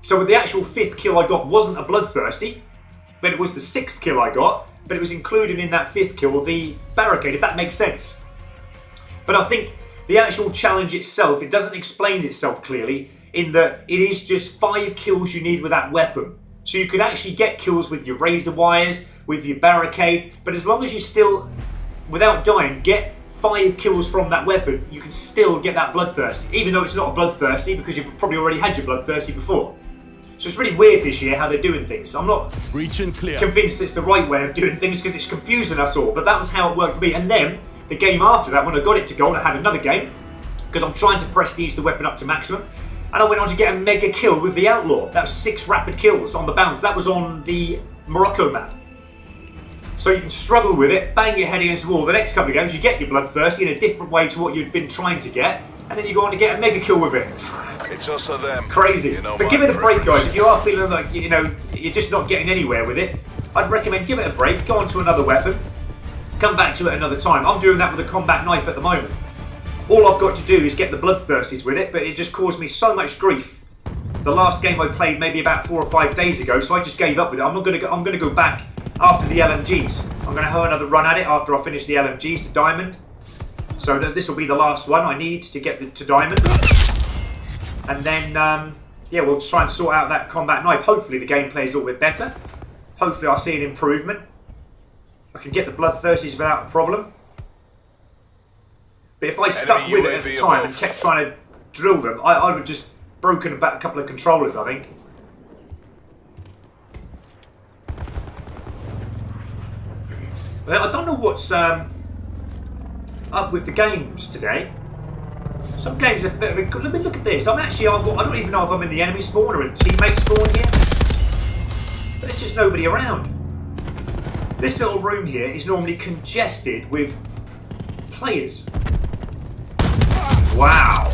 So with the actual 5th kill I got wasn't a Bloodthirsty, but it was the 6th kill I got, but it was included in that 5th kill, the Barricade, if that makes sense. But I think the actual challenge itself, it doesn't explain itself clearly, in that it is just 5 kills you need with that weapon. So you could actually get kills with your razor wires, with your Barricade, but as long as you still, without dying, get 5 kills from that weapon, you can still get that Bloodthirsty, even though it's not a Bloodthirsty, because you've probably already had your Bloodthirsty before. So it's really weird this year how they're doing things. I'm not convinced it's the right way of doing things, because it's confusing us all, but that was how it worked for me. And then, the game after that, when I got it to gold, I had another game, because I'm trying to prestige the weapon up to maximum, and I went on to get a mega kill with the Outlaw. That was 6 rapid kills on the bounce. That was on the Morocco map. So you can struggle with it, bang your head against the wall. The next couple of games, you get your Bloodthirsty in a different way to what you'd been trying to get, and then you go on to get a mega kill with it. It's also them. Crazy. You know, but give it a break, guys. If you are feeling like, you know, you're just not getting anywhere with it, I'd recommend give it a break, go on to another weapon, come back to it another time. I'm doing that with a combat knife at the moment. All I've got to do is get the Bloodthirsties with it, but it just caused me so much grief. The last game I played maybe about 4 or 5 days ago, so I just gave up with it. I'm going to go back after the LMGs. I'm going to have another run at it after I finish the LMGs to Diamond. So this will be the last one I need to get to Diamond. And then, yeah, we'll try and sort out that combat knife. Hopefully the gameplay is a little bit better. Hopefully I'll see an improvement. I can get the Bloodthirsties without a problem. But if I stuck with it at the time and kept trying to drill them, I would have just broken about a couple of controllers, I think. I don't know what's up with the games today. Some games are very good. Let me look at this. I don't even know if I'm in the enemy spawn or in teammate spawn here. But there's just nobody around. This little room here is normally congested with players. Wow.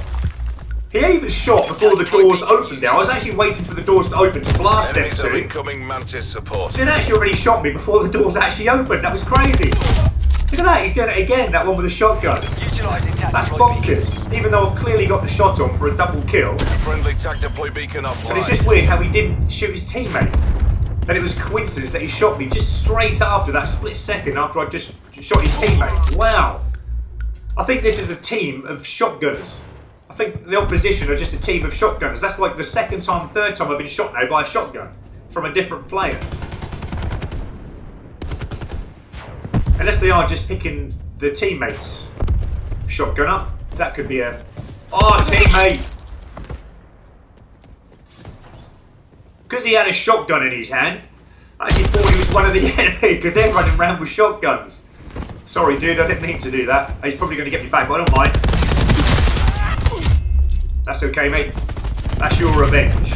He even shot before the doors opened there. I was actually waiting for the doors to open to blast them soon. Incoming Mantis support. So it actually already shot me before the doors actually opened. That was crazy. Look at that, he's doing it again, that one with the shotgun. That's bonkers. Even though I've clearly got the shot on for a double kill. Friendly TAC deploy beacon offline. But it's just weird how he didn't shoot his teammate. That it was a coincidence that he shot me just straight after that split second after I just shot his teammate. Wow. I think this is a team of shotgunners. I think the opposition are just a team of shotgunners. That's like the second time, third time I've been shot now by a shotgun from a different player. Unless they are just picking the teammates' shotgun up. That could be a... Oh, teammate! Because he had a shotgun in his hand, I actually thought he was one of the enemy because they're running around with shotguns. Sorry, dude, I didn't mean to do that. He's probably going to get me back, but I don't mind. That's okay, mate. That's your revenge.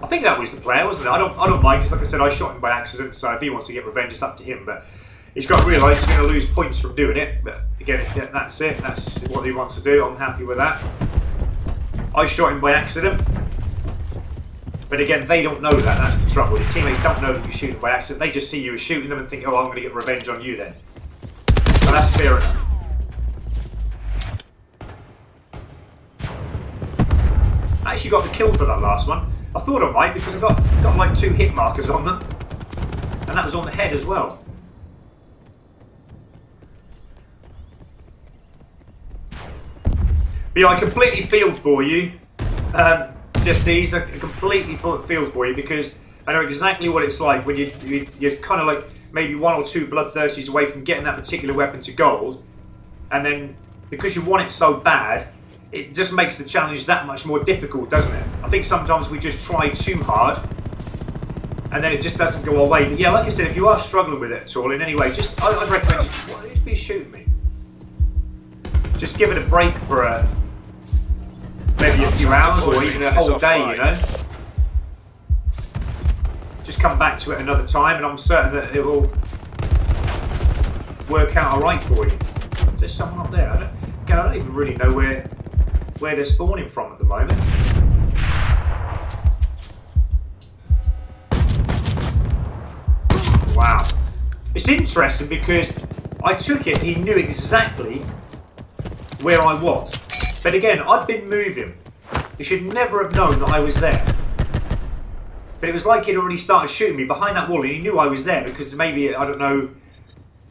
I think that was the player, wasn't it? I don't mind because, like I said, I shot him by accident. So if he wants to get revenge, it's up to him. But he's got to realise he's going to lose points from doing it. But again, if that's it. That's what he wants to do. I'm happy with that. I shot him by accident. But again, they don't know that. That's the trouble. Your teammates don't know that you shoot them by accident. They just see you as shooting them and think, oh, I'm going to get revenge on you then. So that's fair enough. I actually got the kill for that last one. I thought I might because I got like 2 hit markers on them. And that was on the head as well. But yeah, I completely feel for you. Just these, I completely feel for you because I know exactly what it's like when you're kind of like maybe 1 or 2 bloodthirsties away from getting that particular weapon to gold, and then because you want it so bad, it just makes the challenge that much more difficult, doesn't it? I think sometimes we just try too hard, and then it just doesn't go our way. But yeah, like I said, if you are struggling with it at all in any way, just I'd recommend just, why did you shoot me? Just give it a break for maybe a few hours or even a whole day, you know. Just come back to it another time and I'm certain that it will work out alright for you. There's someone up there. I don't even really know where they're spawning from at the moment. Wow. It's interesting because I took it, he knew exactly where I was. But again, I'd been moving. He should never have known that I was there. But it was like he'd already started shooting me behind that wall and he knew I was there because maybe, I don't know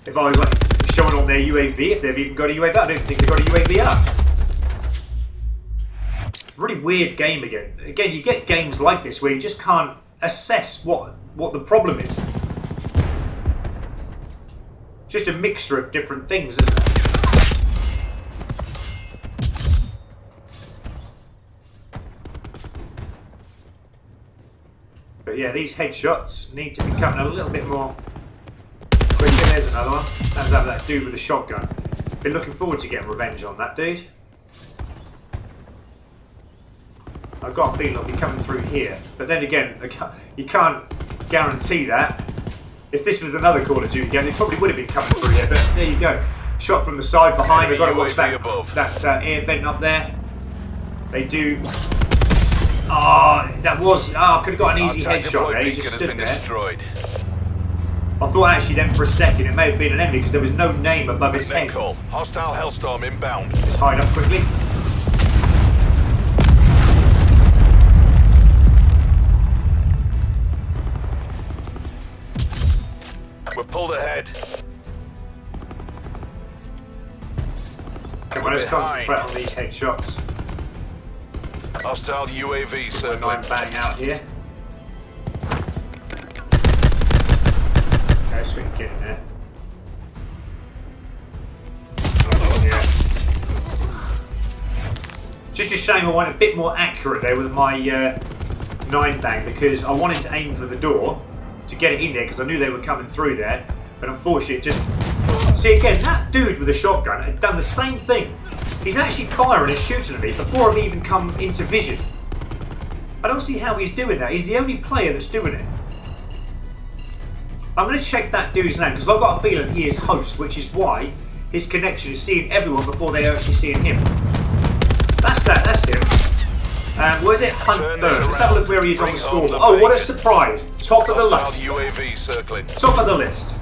if I was like showing on their UAV, if they've even got a UAV. I don't think they've got a UAV up. Really weird game again. Again, you get games like this where you just can't assess what the problem is. Just a mixture of different things, isn't it? But yeah, these headshots need to be coming a little bit more quicker. There's another one. That's that dude with the shotgun. Been looking forward to getting revenge on that dude. I've got a feeling it'll be coming through here. But then again, you can't guarantee that. If this was another Call of Duty game, it probably would have been coming through here. But there you go. Shot from the side behind. I've got to watch that air vent up there. They do... Oh, that was... Oh, I could have got an easy headshot there. He just stood there. Destroyed. I thought actually then for a second it may have been an enemy because there was no name above his head. Call. Hostile Hellstorm inbound. Let's hide up quickly. We're pulled ahead. Okay, well, let's concentrate on these headshots. Hostile UAV circling. Bang out here. Okay, so we can get in there. Oh, yeah. Just a shame I went a bit more accurate there with my 9-bang because I wanted to aim for the door to get it in there because I knew they were coming through there, but unfortunately it just... See again, that dude with the shotgun had done the same thing. He's actually firing and shooting at me before I've even come into vision. I don't see how he's doing that. He's the only player that's doing it. I'm going to check that dude's name because I've got a feeling he is host, which is why his connection is seeing everyone before they're actually seeing him. That's him. Where's it? Hunt Third. Let's have a look where he is on the score. Oh, what a surprise. Top of the list. UAV circling. Top of the list.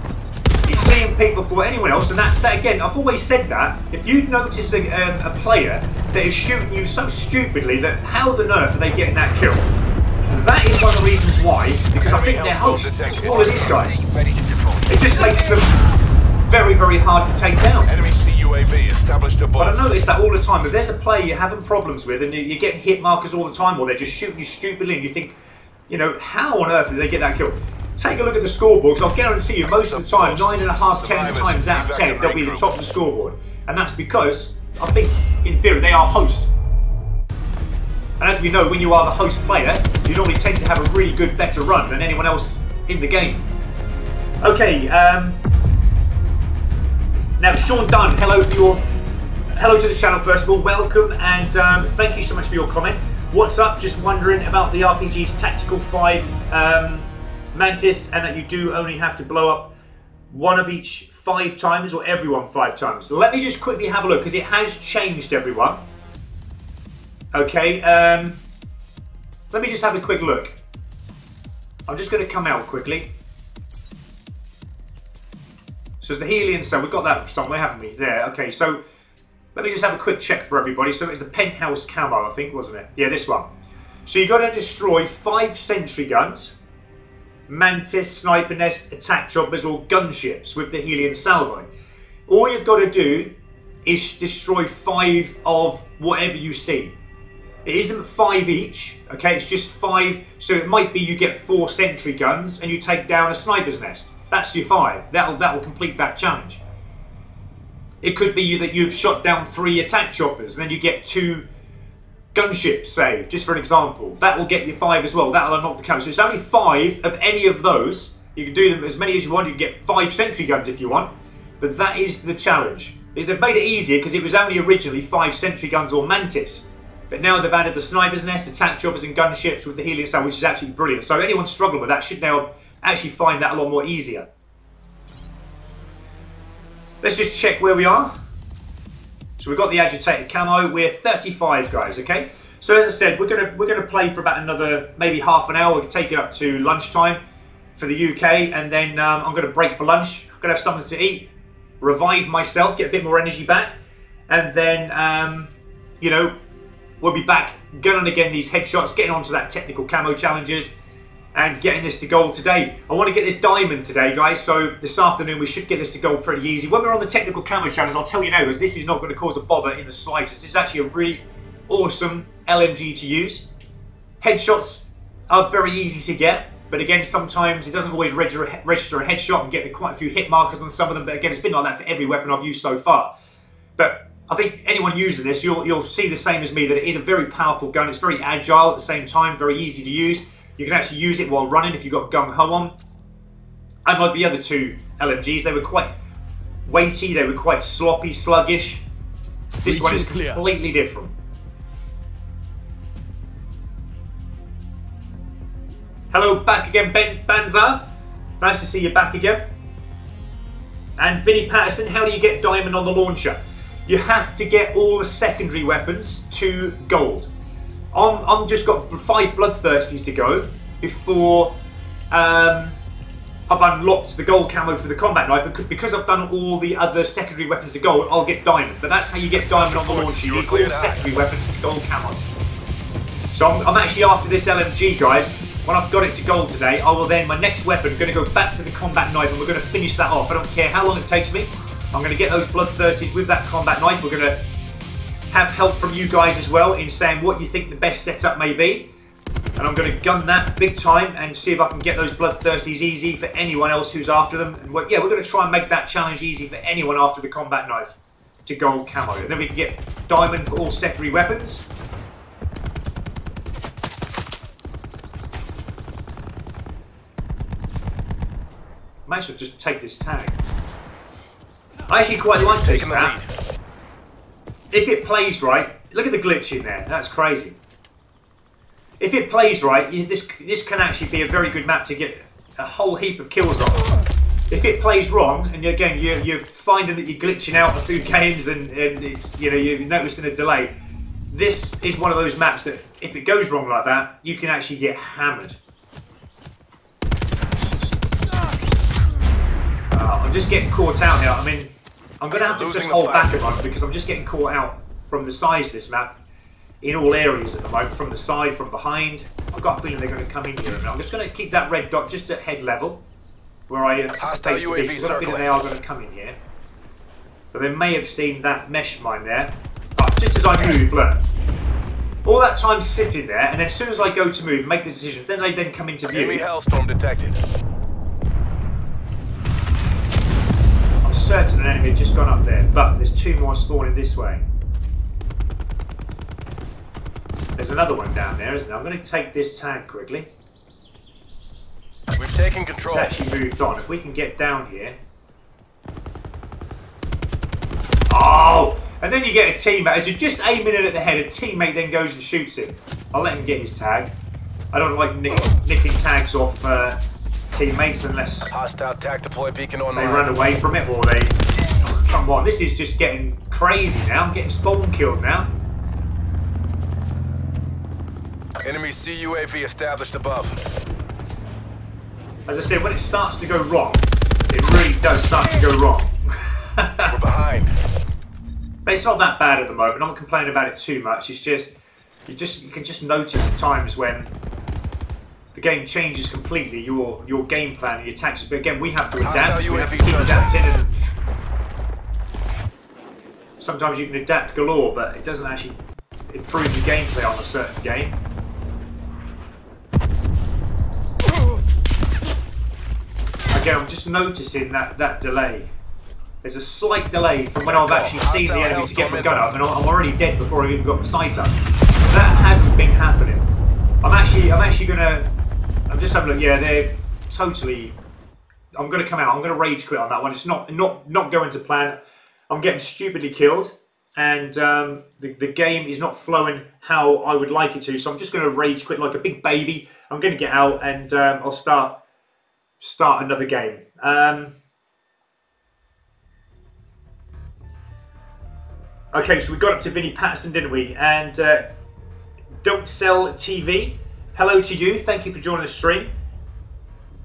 It's seeing people before anyone else, and that again, I've always said that. If you notice a player that is shooting you so stupidly that how on earth are they getting that kill? That is one of the reasons why, because I think their hosts, all of these guys, it just makes them very, very hard to take down. Enemy CUAV established above. But I notice that all the time. If there's a player you're having problems with and you're getting hit markers all the time, or they're just shooting you stupidly, and you think, you know, how on earth did they get that kill? Take a look at the scoreboard, because I'll guarantee you most of the time, 9.5, 10 times out of 10, they'll be the top of the scoreboard. And that's because, I think, in theory, they are host. And as we know, when you are the host player, you normally tend to have a really good, better run than anyone else in the game. Okay, now Sean Dunn, hello to the channel first of all, welcome, and thank you so much for your comment. What's up? Just wondering about the RPG's Tactical 5 Mantis, and that you do only have to blow up one of each 5 times, or everyone 5 times. So let me just quickly have a look, because it has changed, everyone. Okay, let me just have a quick look. I'm just going to come out quickly. So it's the Helium Cell, we've got that somewhere, haven't we? There, okay, so let me just have a quick check for everybody. So it's the Penthouse Camo, I think, wasn't it? Yeah, this one. So you've got to destroy 5 sentry guns, Mantis, Sniper Nest, attack choppers, or gunships with the Helium Salvo. All you've got to do is destroy 5 of whatever you see. It isn't 5 each, okay? It's just 5. So it might be you get 4 sentry guns and you take down a sniper's nest. That's your 5. That will complete that challenge. It could be that you've shot down 3 attack choppers and then you get 2 gunships, say, just for an example. That will get you 5 as well. That will unlock the count. So it's only 5 of any of those. You can do them as many as you want. You can get 5 sentry guns if you want. But that is the challenge. They've made it easier because it was only originally 5 sentry guns or Mantis. But now they've added the sniper's nest, attack choppers and gunships with the Helium Cell, which is absolutely brilliant. So anyone struggling with that should now actually find that a lot more easier. Let's just check where we are. So we've got the agitated camo. We're 35 guys, okay? So as I said, we're gonna play for about another maybe half an hour. We can take it up to lunchtime for the UK, and then I'm gonna break for lunch. I'm gonna have something to eat, revive myself, get a bit more energy back, and then you know, we'll be back gunning again these headshots, getting onto that technical camo challenges, and getting this to gold today. I want to get this diamond today, guys, so this afternoon we should get this to gold pretty easy. When we're on the technical camo challenge, I'll tell you now, guys, this is not going to cause a bother in the slightest. This is actually a really awesome LMG to use. Headshots are very easy to get, but again, sometimes it doesn't always register a headshot and get quite a few hit markers on some of them, but again, it's been like that for every weapon I've used so far. But I think anyone using this, you'll see the same as me, that it is a very powerful gun. It's very agile at the same time, very easy to use. You can actually use it while running if you've got gung-ho on. Unlike the other 2 LMGs, they were quite weighty, they were quite sloppy, sluggish. This one is completely different. Hello, back again, Banzar. Nice to see you back again. And Vinnie Patterson, how do you get diamond on the launcher? You have to get all the secondary weapons to gold. I'm just got 5 bloodthirsties to go before I've unlocked the gold camo for the combat knife. Because I've done all the other secondary weapons to gold, I'll get diamond. But that's how you get diamond on the launcher. You need all secondary weapons to gold camo. So I'm actually after this LMG, guys. When I've got it to gold today, I will then, my next weapon, going to go back to the combat knife and we're going to finish that off. I don't care how long it takes me. I'm going to get those bloodthirsties with that combat knife. We're going to have help from you guys as well in saying what you think the best setup may be. And I'm going to gun that big time and see if I can get those bloodthirsties easy for anyone else who's after them. And we're going to try and make that challenge easy for anyone after the combat knife to gold camo. And then we can get diamond for all secondary weapons. Might as well just take this tag. I actually quite like this map. If it plays right, look at the glitch in there. That's crazy. If it plays right, this can actually be a very good map to get a whole heap of kills on. If it plays wrong, and again you're finding that you're glitching out through games and it's, you know, you're noticing a delay, this is one of those maps that if it goes wrong like that, you can actually get hammered. just getting caught out here. I mean, I'm going to have to just hold back a moment because I'm just getting caught out from the size of this map in all areas at the moment, from the side, from behind. I've got a feeling they're going to come in here. And I'm just going to keep that red dot just at head level, where I anticipate to be. I've got a feeling they are going to come in here. But they may have seen that mesh mine there. But just as I move, look. All that time sitting there, and then as soon as I go to move, make the decision, then they then come into view. Enemy hellstorm detected. I'm certain an enemy had just gone up there, but there's two more spawning this way. There's another one down there, isn't there? I'm going to take this tag quickly. We've taken control. It's actually moved on. If we can get down here. Oh! And then you get a teammate. As you're just aiming it at the head, a teammate then goes and shoots him. I'll let him get his tag. I don't like nicking tags off teammates unless hostile tac deploy beacon they online. run away from it or they... Oh, come on, this is just getting crazy now. I'm getting spawn killed now. Enemy CUAV established above. As I said, when it starts to go wrong, it really does start to go wrong. We're behind. But it's not that bad at the moment. I'm not complaining about it too much. It's just you can just notice at times when the game changes completely your game plan and your tactics. But again, we have to adapt. We have to keep adapting. And sometimes you can adapt galore, but it doesn't actually improve the gameplay on a certain game. Again, I'm just noticing that delay. There's a slight delay from when I've actually seen the enemy to get my gun up, and I'm already dead before I've even got my sights up. That hasn't been happening. I'm actually gonna. I'm just having a look. Yeah, they're totally. I'm gonna come out. I'm gonna rage quit on that one. It's not going to plan. I'm getting stupidly killed, and the game is not flowing how I would like it to. So I'm just gonna rage quit like a big baby. I'm gonna get out, and I'll start another game. Okay, so we got up to Vinnie Patterson, didn't we? And Don't Sell TV, hello to you. Thank you for joining the stream.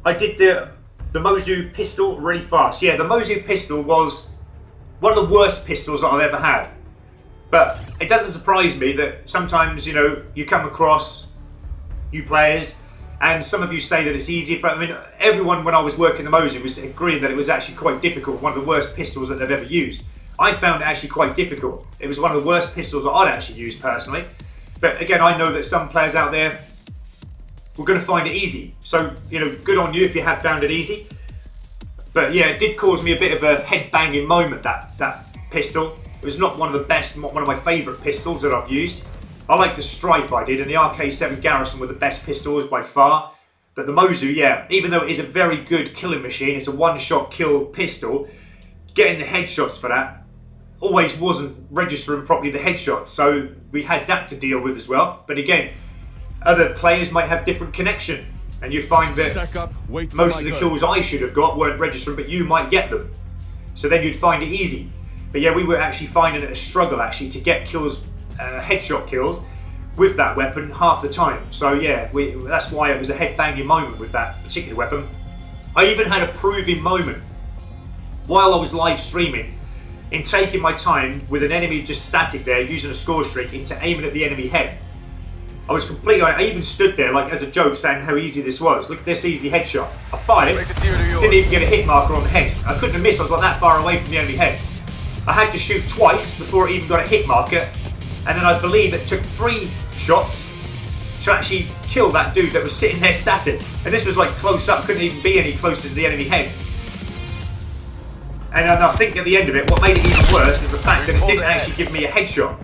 I did the Mozu pistol really fast. Yeah, the Mozu pistol was one of the worst pistols that I've ever had. But it doesn't surprise me that sometimes, you know, you come across new players and some of you say that it's easy. I mean, everyone when I was working the Mozu was agreeing that it was actually quite difficult, one of the worst pistols that they've ever used. I found it actually quite difficult. It was one of the worst pistols that I'd actually used personally. But again, I know that some players out there were going to find it easy. So, you know, good on you if you have found it easy. But yeah, it did cause me a bit of a head-banging moment, that pistol. It was not one of the best, not one of my favourite pistols that I've used. I like the Strife I did, and the RK7 Garrison were the best pistols by far. But the Mozu, yeah, even though it is a very good killing machine, it's a one-shot kill pistol, getting the headshots for that always wasn't registering properly the headshots, so we had that to deal with as well. But again, other players might have different connection, and you find that most of the kills I should have got weren't registering, but you might get them. So then you'd find it easy. But yeah, we were actually finding it a struggle actually to get kills, headshot kills, with that weapon half the time. So yeah, that's why it was a head-banging moment with that particular weapon. I even had a proving moment while I was live streaming in taking my time with an enemy just static there using a score streak into aiming at the enemy head. I was completely, I even stood there like as a joke saying how easy this was. Look at this easy headshot. I fired, didn't even get a hit marker on the head. I couldn't have missed, I was like that far away from the enemy head. I had to shoot twice before it even got a hit marker, and then I believe it took 3 shots to actually kill that dude that was sitting there static. And this was like close up, couldn't even be any closer to the enemy head. And I think at the end of it, what made it even worse was the fact that it didn't actually give me a headshot.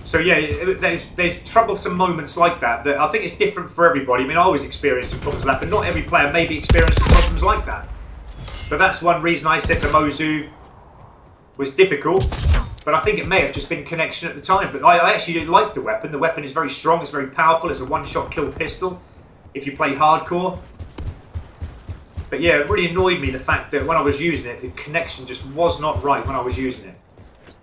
So yeah, there's troublesome moments like that I think it's different for everybody. I mean, I always experienced some problems like that, but not every player maybe experienced problems like that. But that's one reason I said the Mozu was difficult, but I think it may have just been connection at the time. But I actually like the weapon. The weapon is very strong, it's very powerful, it's a one-shot kill pistol if you play hardcore. But yeah, it really annoyed me the fact that when I was using it, the connection just was not right when I was using it.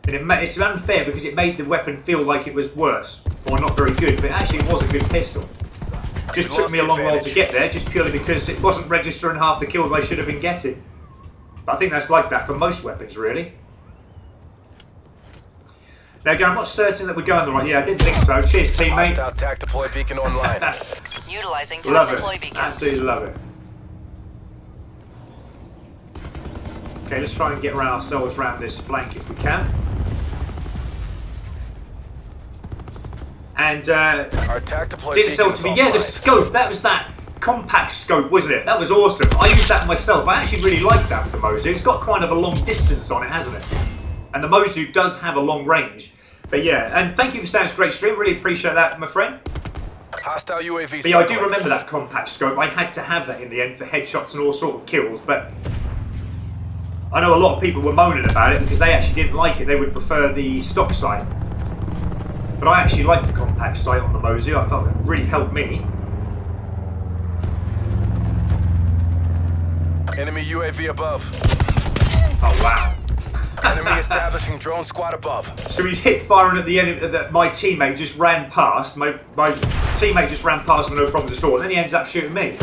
And it's unfair because it made the weapon feel like it was worse, or not very good, but actually it was a good pistol. Just took me a long while to get there, just purely because it wasn't registering half the kills I should have been getting. But I think that's like that for most weapons, really. Now again, I'm not certain that we're going the right. Yeah, I didn't think so. Cheers, teammate. Hostile TAC deploy beacon online. Utilizing TAC deploy beacon. Absolutely love it. Okay, let's try and get around ourselves around this flank if we can. And our TAC deploy didn't sell to me. Yeah, the scope. That was that compact scope, wasn't it? That was awesome. I used that myself. I actually really like that with the Mozu. It's got kind of a long distance on it, hasn't it? And the Mozu does have a long range. But yeah, and thank you for saying it's a great stream. Really appreciate that, my friend. Hostile UAV. But yeah, I do remember that compact scope. I had to have that in the end for headshots and all sort of kills. But I know a lot of people were moaning about it because they actually didn't like it. They would prefer the stock sight. But I actually like the compact sight on the Mozu. I felt it really helped me. Enemy UAV above. Oh wow. Enemy establishing drone squad above. So he's hit firing at the end that my teammate just ran past. My teammate just ran past with no problems at all. And then he ends up shooting me.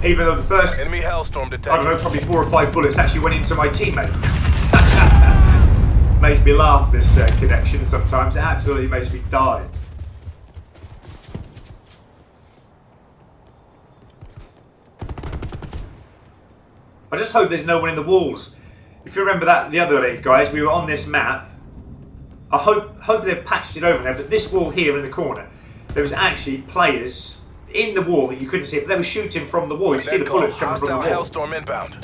Even though the first, enemy hellstorm detected. I don't know, probably 4 or 5 bullets actually went into my teammate. Makes me laugh, this connection sometimes. It absolutely makes me die. I just hope there's no one in the walls. If you remember that the other day, guys, we were on this map. I hope they've patched it over there, but this wall here in the corner, there was actually players in the wall that you couldn't see, but they were shooting from the wall. You see the bullets coming from the wall. Hellstorm inbound.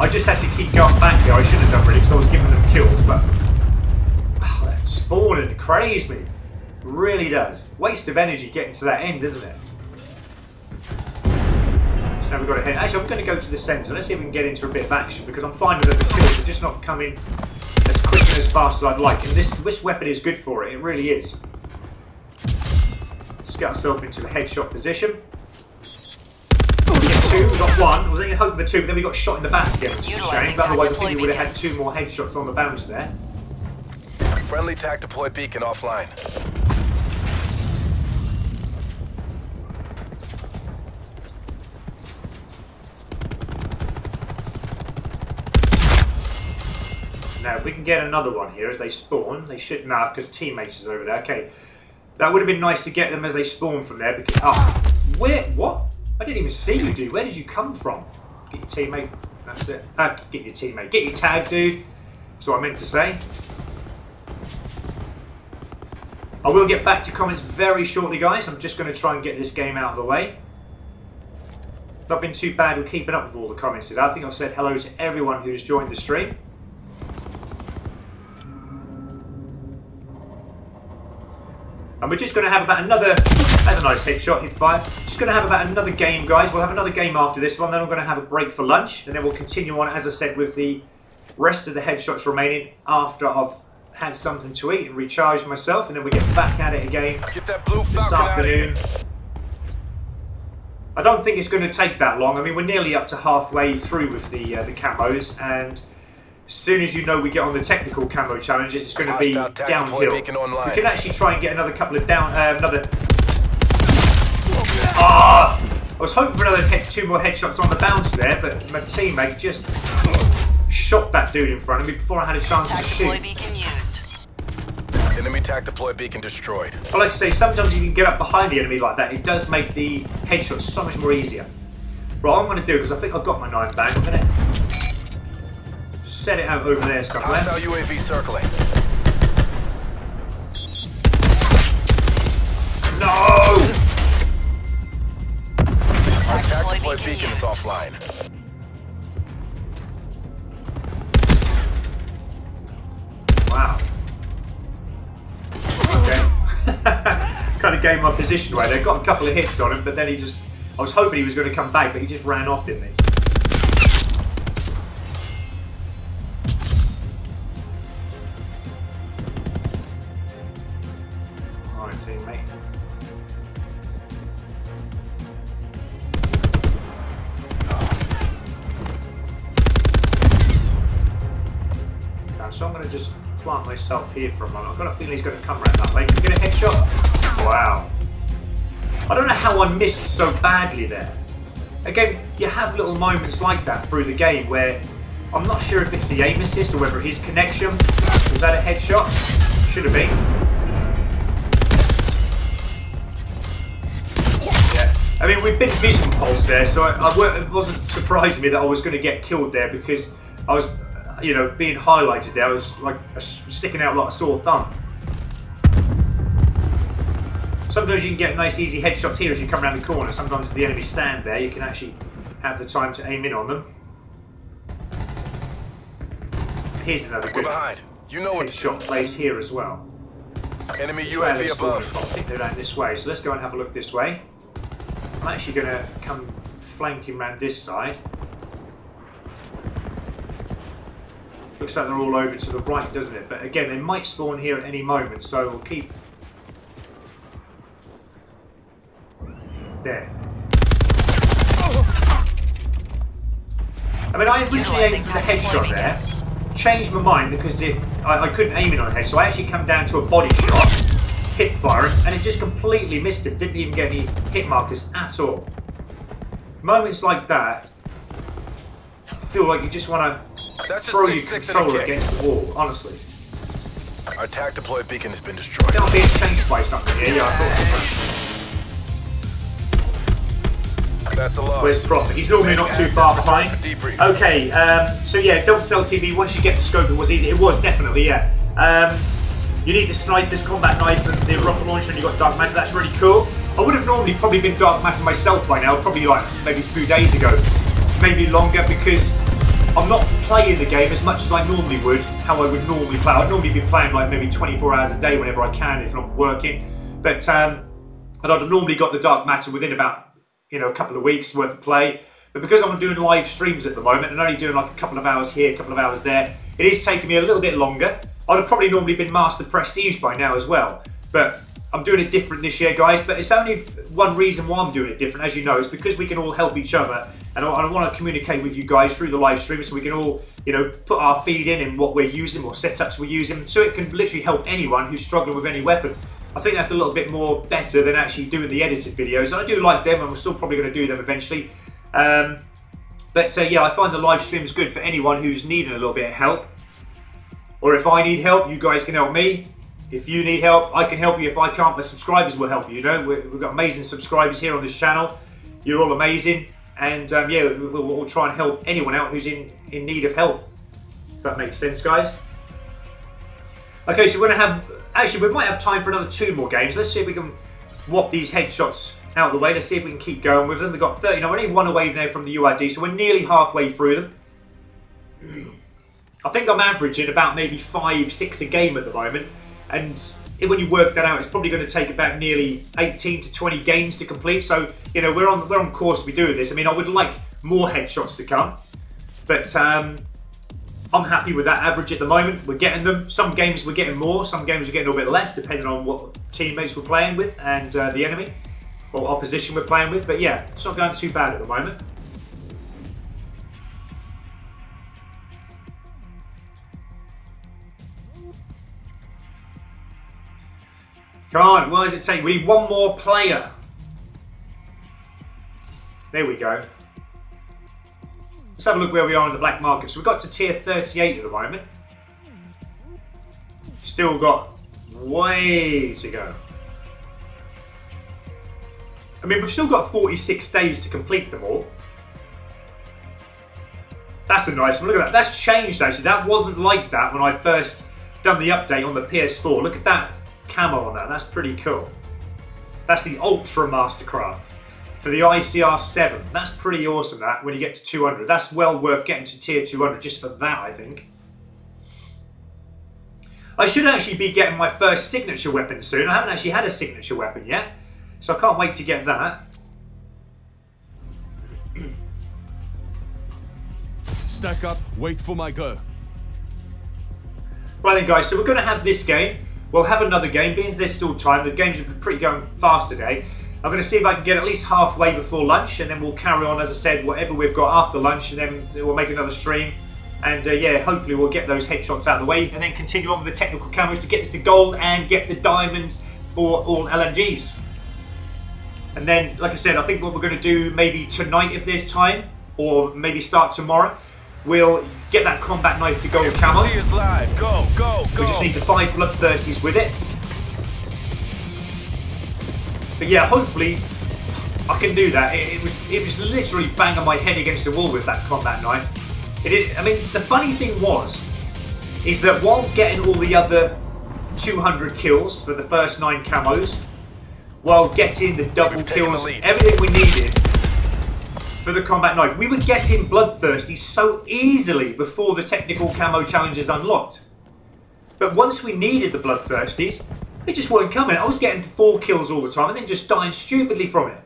I just had to keep going back there. I shouldn't have done really because I was giving them kills, but that spawning crazed me. It really does. Waste of energy getting to that end, isn't it? So now we've got to head. Actually, I'm going to go to the centre. Let's see if we can get into a bit of action because I'm finding that the kills are just not coming as quick and as fast as I'd like. And this weapon is good for it. It really is. Let's get ourselves into the headshot position. We get 2, we got 1. I was only hoping for 2, but then we got shot in the back again, which is a shame. But otherwise, I think we would have had 2 more headshots on the bounce there. Friendly TAC deploy beacon offline. Now, if we can get another one here as they spawn, they should now because teammates is over there. Okay, that would have been nice to get them as they spawn from there. Because, where? What? I didn't even see you, dude. Where did you come from? Get your teammate. That's it. Get your teammate. Get your tag, dude. That's what I meant to say. I will get back to comments very shortly, guys. I'm just going to try and get this game out of the way. Not been too bad with keeping up with all the comments today. I think I've said hello to everyone who's joined the stream. And we're just going to have about another... That's a nice headshot, hit 5. Just going to have about another game, guys. We'll have another game after this one. Then I'm going to have a break for lunch. And then we'll continue on, as I said, with the rest of the headshots remaining after I've had something to eat and recharge myself. And then we get back at it again Get that blue this afternoon. I don't think it's going to take that long. I mean, we're nearly up to halfway through with the camos. And as soon as you know we get on the technical camo challenges, it's going to be downhill. We can actually try and get another couple of I was hoping for another 2 more headshots on the bounce there, but my teammate just shot that dude in front of me before I had a chance to shoot. Beacon used. Enemy TAC deploy beacon destroyed. I like to say, sometimes you can get up behind the enemy like that. It does make the headshots so much more easier. Right, what I'm going to do, because I think I've got my 9 bag, I'm going to set it out over there somewhere. Hostile UAV circling. No! Our TAC deploy beacon is offline. Wow. Okay. Kind of gave my position away there. Got a couple of hits on him, but then he just... I was hoping he was going to come back, but he just ran off, didn't he? Alright, teammate. So I'm going to just plant myself here for a moment. I've got a feeling he's going to come around that way. Can you get a headshot? Wow. I don't know how I missed so badly there. Again, you have little moments like that through the game where I'm not sure if it's the aim assist or whether his connection. Was that a headshot? Should have been. Yeah. I mean, we've been vision pulse there, so it wasn't surprising me that I was going to get killed there because I was, you know, being highlighted there. I was like sticking out like a sore thumb. Sometimes you can get nice easy headshots here as you come around the corner. Sometimes if the enemies stand there, you can actually have the time to aim in on them. Here's another good headshot place here as well. Enemy UAV above. I think they're down this way, so let's go and have a look this way. I'm actually going to come flanking around this side. Looks like they're all over to the right, doesn't it? But again, they might spawn here at any moment, so we'll keep... There. I mean, I originally aimed for the headshot there, changed my mind because I couldn't aim it on a head, so I actually come down to a body shot, hip fire, and it just completely missed it, didn't even get any hit markers at all. Moments like that, I feel like you just want to throw your controller against the wall, honestly. Our attack deploy beacon has been destroyed. I'm being chased by something here, yeah, I thought. That's a loss. Where's Profit? He's normally not too far behind. Okay, so yeah, don't sell TV. Once you get the scope, it was easy. It was definitely, yeah. You need the sniper's combat knife and the rocket launcher, and you got Dark Matter. That's really cool. I would have normally probably been Dark Matter myself by now, probably like maybe a few days ago, maybe longer, because I'm not playing the game as much as I normally would. How I would normally play. I'd normally be playing like maybe 24 hours a day whenever I can, if not working. But and I'd have normally got the Dark Matter within about, you know, a couple of weeks worth of play. But because I'm doing live streams at the moment and only doing like a couple of hours here, a couple of hours there, it is taking me a little bit longer. I'd have probably normally been Master Prestige by now as well. But I'm doing it different this year, guys. But it's only one reason why I'm doing it different, as you know, is because we can all help each other. And I want to communicate with you guys through the live stream so we can all, you know, put our feed in what we're using, what setups we're using, so it can literally help anyone who's struggling with any weapon. I think that's a little bit more better than actually doing the edited videos. I do like them, and we're still probably going to do them eventually. But yeah, I find the live streams good for anyone who's needing a little bit of help. Or if I need help, you guys can help me. If you need help, I can help you. If I can't, the subscribers will help you. You know, we've got amazing subscribers here on this channel. You're all amazing, and yeah, we'll try and help anyone out who's in need of help. If that makes sense, guys. Okay, so we're going to have. Actually, we might have time for another 2 more games. Let's see if we can whop these headshots out of the way. Let's see if we can keep going with them. We've got 30. Now, we're only 1 away now from the UID, so we're nearly halfway through them. I think I'm averaging about maybe 5-6 a game at the moment. And when you work that out, it's probably going to take about nearly 18 to 20 games to complete. So, you know, we're on course to be doing this. I mean, I would like more headshots to come. But I'm happy with that average at the moment. We're getting them. Some games we're getting more, some games we're getting a little bit less, depending on what teammates we're playing with and the enemy or opposition we're playing with. But yeah, it's not going too bad at the moment. Come on, what does it take? We need 1 more player. There we go. Let's have a look where we are in the black market. So we've got to tier 38 at the moment. Still got way to go. I mean, we've still got 46 days to complete them all. That's a nice one. Look at that. That's changed, actually. That wasn't like that when I first done the update on the PS4. Look at that camo on that. That's pretty cool. That's the Ultra Mastercraft. For the ICR7, that's pretty awesome, that, when you get to 200. That's well worth getting to tier 200 just for that, I think. I should actually be getting my first signature weapon soon. I haven't actually had a signature weapon yet, so I can't wait to get that. Stack up, wait for my go. Right then, guys, so we're going to have this game. We'll have another game, because there's still time. The games are pretty going fast today. I'm going to see if I can get at least halfway before lunch, and then we'll carry on, as I said, whatever we've got after lunch, and then we'll make another stream. And yeah, hopefully we'll get those headshots out of the way, and then continue on with the technical camos to get this to gold and get the diamond for all LMGs. And then, like I said, I think what we're going to do maybe tonight if there's time, or maybe start tomorrow, we'll get that combat knife to go with Camo. See us live. Go, go, go. We just need the 5 bloodthirsties with it. But yeah, hopefully I can do that. It was literally banging my head against the wall with that combat knife. I mean, the funny thing is that while getting all the other 200 kills for the first 9 camos, while getting the double kills, everything we needed for the combat knife, we were getting bloodthirsty so easily before the technical camo challenges unlocked. But once we needed the bloodthirsties, they just weren't coming. I was getting 4 kills all the time and then just dying stupidly from it.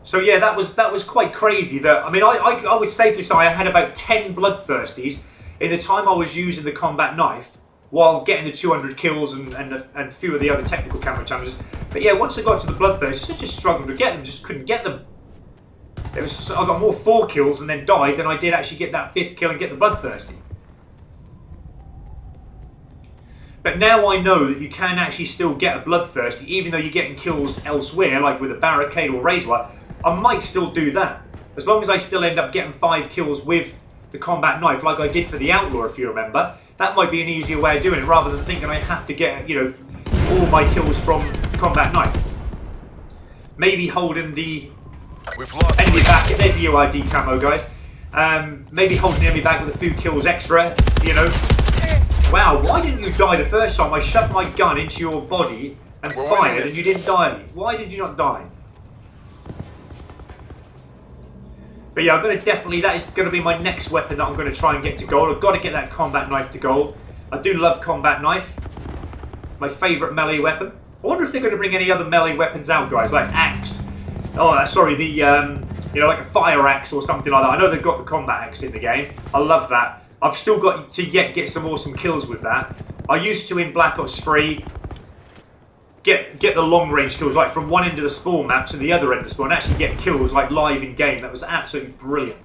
So yeah, that was quite crazy. That I mean, I would safely say I had about 10 bloodthirsties in the time I was using the combat knife while getting the 200 kills and a few of the other technical camo challenges. But yeah, once I got to the bloodthirsties, I just struggled to get them. Just couldn't get them. I got more 4 kills and then died than I did actually get that 5th kill and get the bloodthirsty. But now I know that you can actually still get a bloodthirsty, even though you're getting kills elsewhere, like with a barricade or razor wire. I might still do that, as long as I still end up getting 5 kills with the combat knife, like I did for the outlaw, if you remember. That might be an easier way of doing it, rather than thinking I have to get, you know, all my kills from combat knife. Maybe holding the enemy back. There's the UID camo, guys. Maybe holding the enemy back with a few kills extra, you know. Wow, why didn't you die the first time I shoved my gun into your body and fired and you didn't die? Why did you not die? But yeah, I'm going to definitely, that is going to be my next weapon that I'm going to try and get to gold. I've got to get that combat knife to gold. I do love combat knife. My favourite melee weapon. I wonder if they're going to bring any other melee weapons out, guys, like axe. Oh, sorry, the, you know, like a fire axe or something like that. I know they've got the combat axe in the game. I love that. I've still got to yet get some awesome kills with that. I used to, in Black Ops 3, get the long range kills, like from one end of the spawn map to the other end of the spawn, and actually get kills like live in game. That was absolutely brilliant.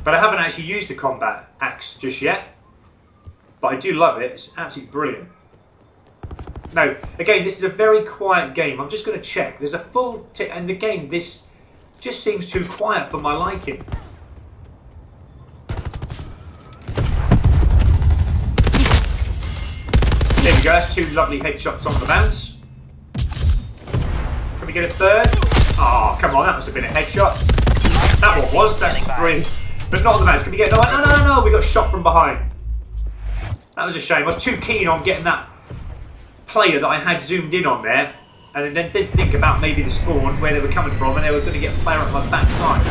But I haven't actually used the combat axe just yet. But I do love it. It's absolutely brilliant. Now, again, this is a very quiet game. I'm just going to check. There's a full... and the game, this just seems too quiet for my liking. There we go, that's 2 lovely headshots on the bounce. Can we get a 3rd? Oh, come on, that must have been a headshot. That one was, that's 3. But not on the bounce. Can we get... No, we got shot from behind. That was a shame. I was too keen on getting that player that I had zoomed in on there. And then did think about maybe the spawn, where they were coming from, and they were going to get a player on my backside.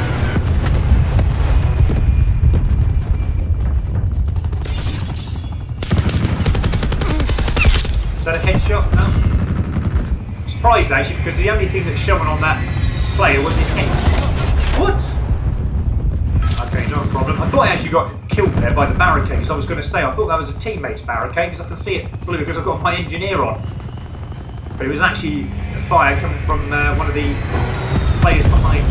Is that a headshot? No. I'm surprised actually, because the only thing that's showing on that player was his head. What? Okay, no problem. I thought I actually got killed there by the barricades. I was going to say, I thought that was a teammate's barricade, because I can see it blue because I've got my engineer on. But it was actually a fire coming from one of the players behind.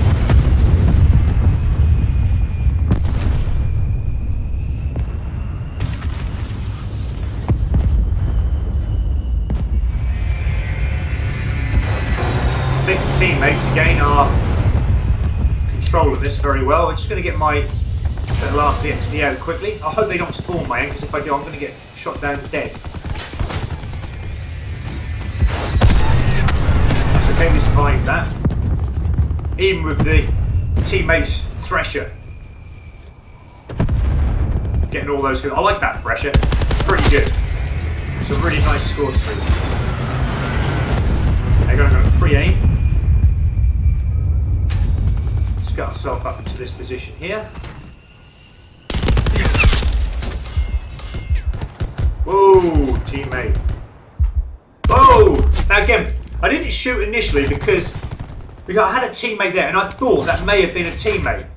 I think the teammates again are controlling this very well. We're just going to get my little RCXD out quickly. I hope they don't spawn my end, because if I do, I'm going to get shot down dead. That's okay, we survived that. Even with the teammates' Thresher. Getting all those good. I like that Thresher. It's pretty good. It's a really nice score streak. They're going to go pre-aim. Let's get ourselves up into this position here. Whoa, teammate. Whoa! Now again, I didn't shoot initially because I had a teammate there and I thought that may have been a teammate.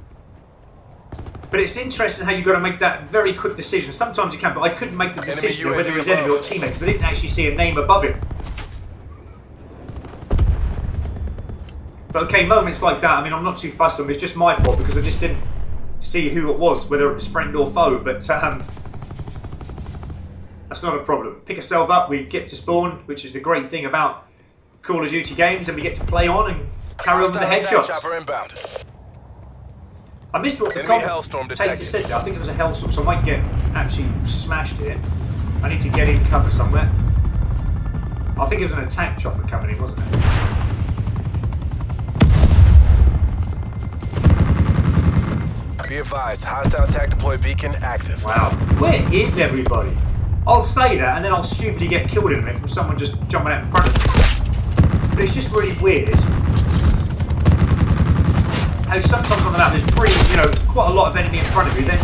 But it's interesting how you've got to make that very quick decision. Sometimes you can, but I couldn't make the decision whether it was enemy or teammate because I didn't actually see a name above it. But okay, moments like that, I mean, I'm not too fussed on it. It's just my fault because I just didn't see who it was, whether it was friend or foe. But that's not a problem. Pick yourself up, we get to spawn, which is the great thing about Call of Duty games and we get to play on and carry on with the headshots. Chopper inbound. I missed what the commentator said there. I think it was a hellstorm, so I might get actually smashed here. I need to get in cover somewhere. I think it was an attack chopper coming in, wasn't it? Be advised, hostile attack deploy beacon active. Wow. Where is everybody? I'll say that and then I'll stupidly get killed in a minute from someone just jumping out in front of me. But it's just really weird how sometimes on the map there's quite a lot of enemy in front of you, then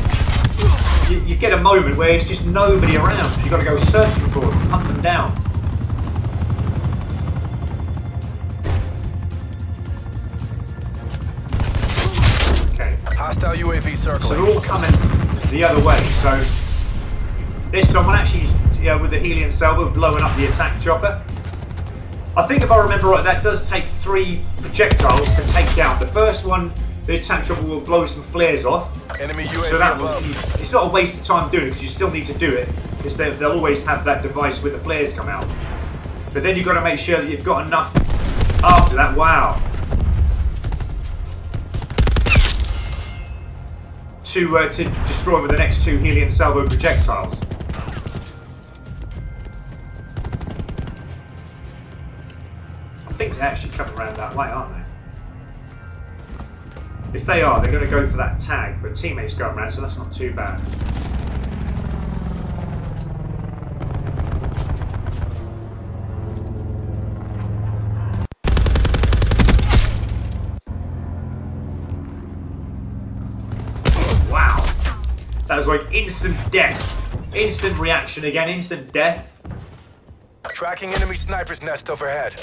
you get a moment where it's just nobody around. You've got to go searching for them, hunt them down. Okay. Hostile UAV circling. So they're all coming the other way. So there's someone actually with the helium salvo blowing up the attack chopper. I think if I remember right, that does take 3 projectiles to take down. The first one, the attack chopper will blow some flares off. Enemy UAV so that above. It's not a waste of time doing it because you still need to do it because they'll always have that device where the flares come out. But then you've got to make sure that you've got enough after that. Wow. To destroy with the next 2 helium salvo projectiles. I think they're actually coming around that way, aren't they? If they are, they're going to go for that tag, but teammates going around, so that's not too bad. Wow. That was like instant death. Instant reaction again, instant death. Tracking enemy sniper's nest overhead.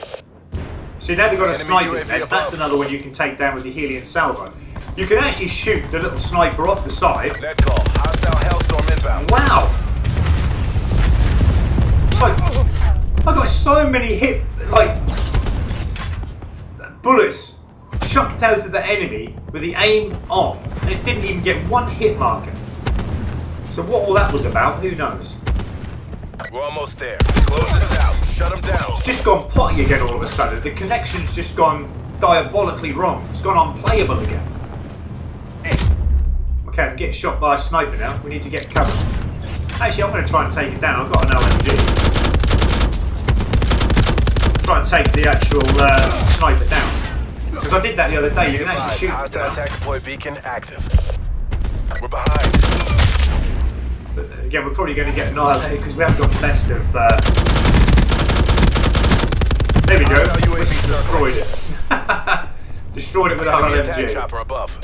See, now we've got a sniper's UAV nest. That's above. another one you can take down with the helium salvo. You can actually shoot the little sniper off the side. Net call. Hostile hellstorm inbound. Wow! It's like, I got so many bullets chucked out of the enemy with the aim on, and it didn't even get 1 hit marker. So what all that was about, who knows? We're almost there. Close this out. Shut them down. It's just gone potty again all of a sudden. The connection's just gone diabolically wrong. It's gone unplayable again. Okay, I'm getting shot by a sniper now. We need to get cover. Actually, I'm going to try and take it down. I've got an LMG. Try and take the actual sniper down. Because I did that the other day. You can actually shoot it down. Attack deploy beacon active. We're behind. But again, we're probably going to get annihilated because we haven't got the best of... There we go. We destroyed it. Destroyed it with our LMG. Chopper above.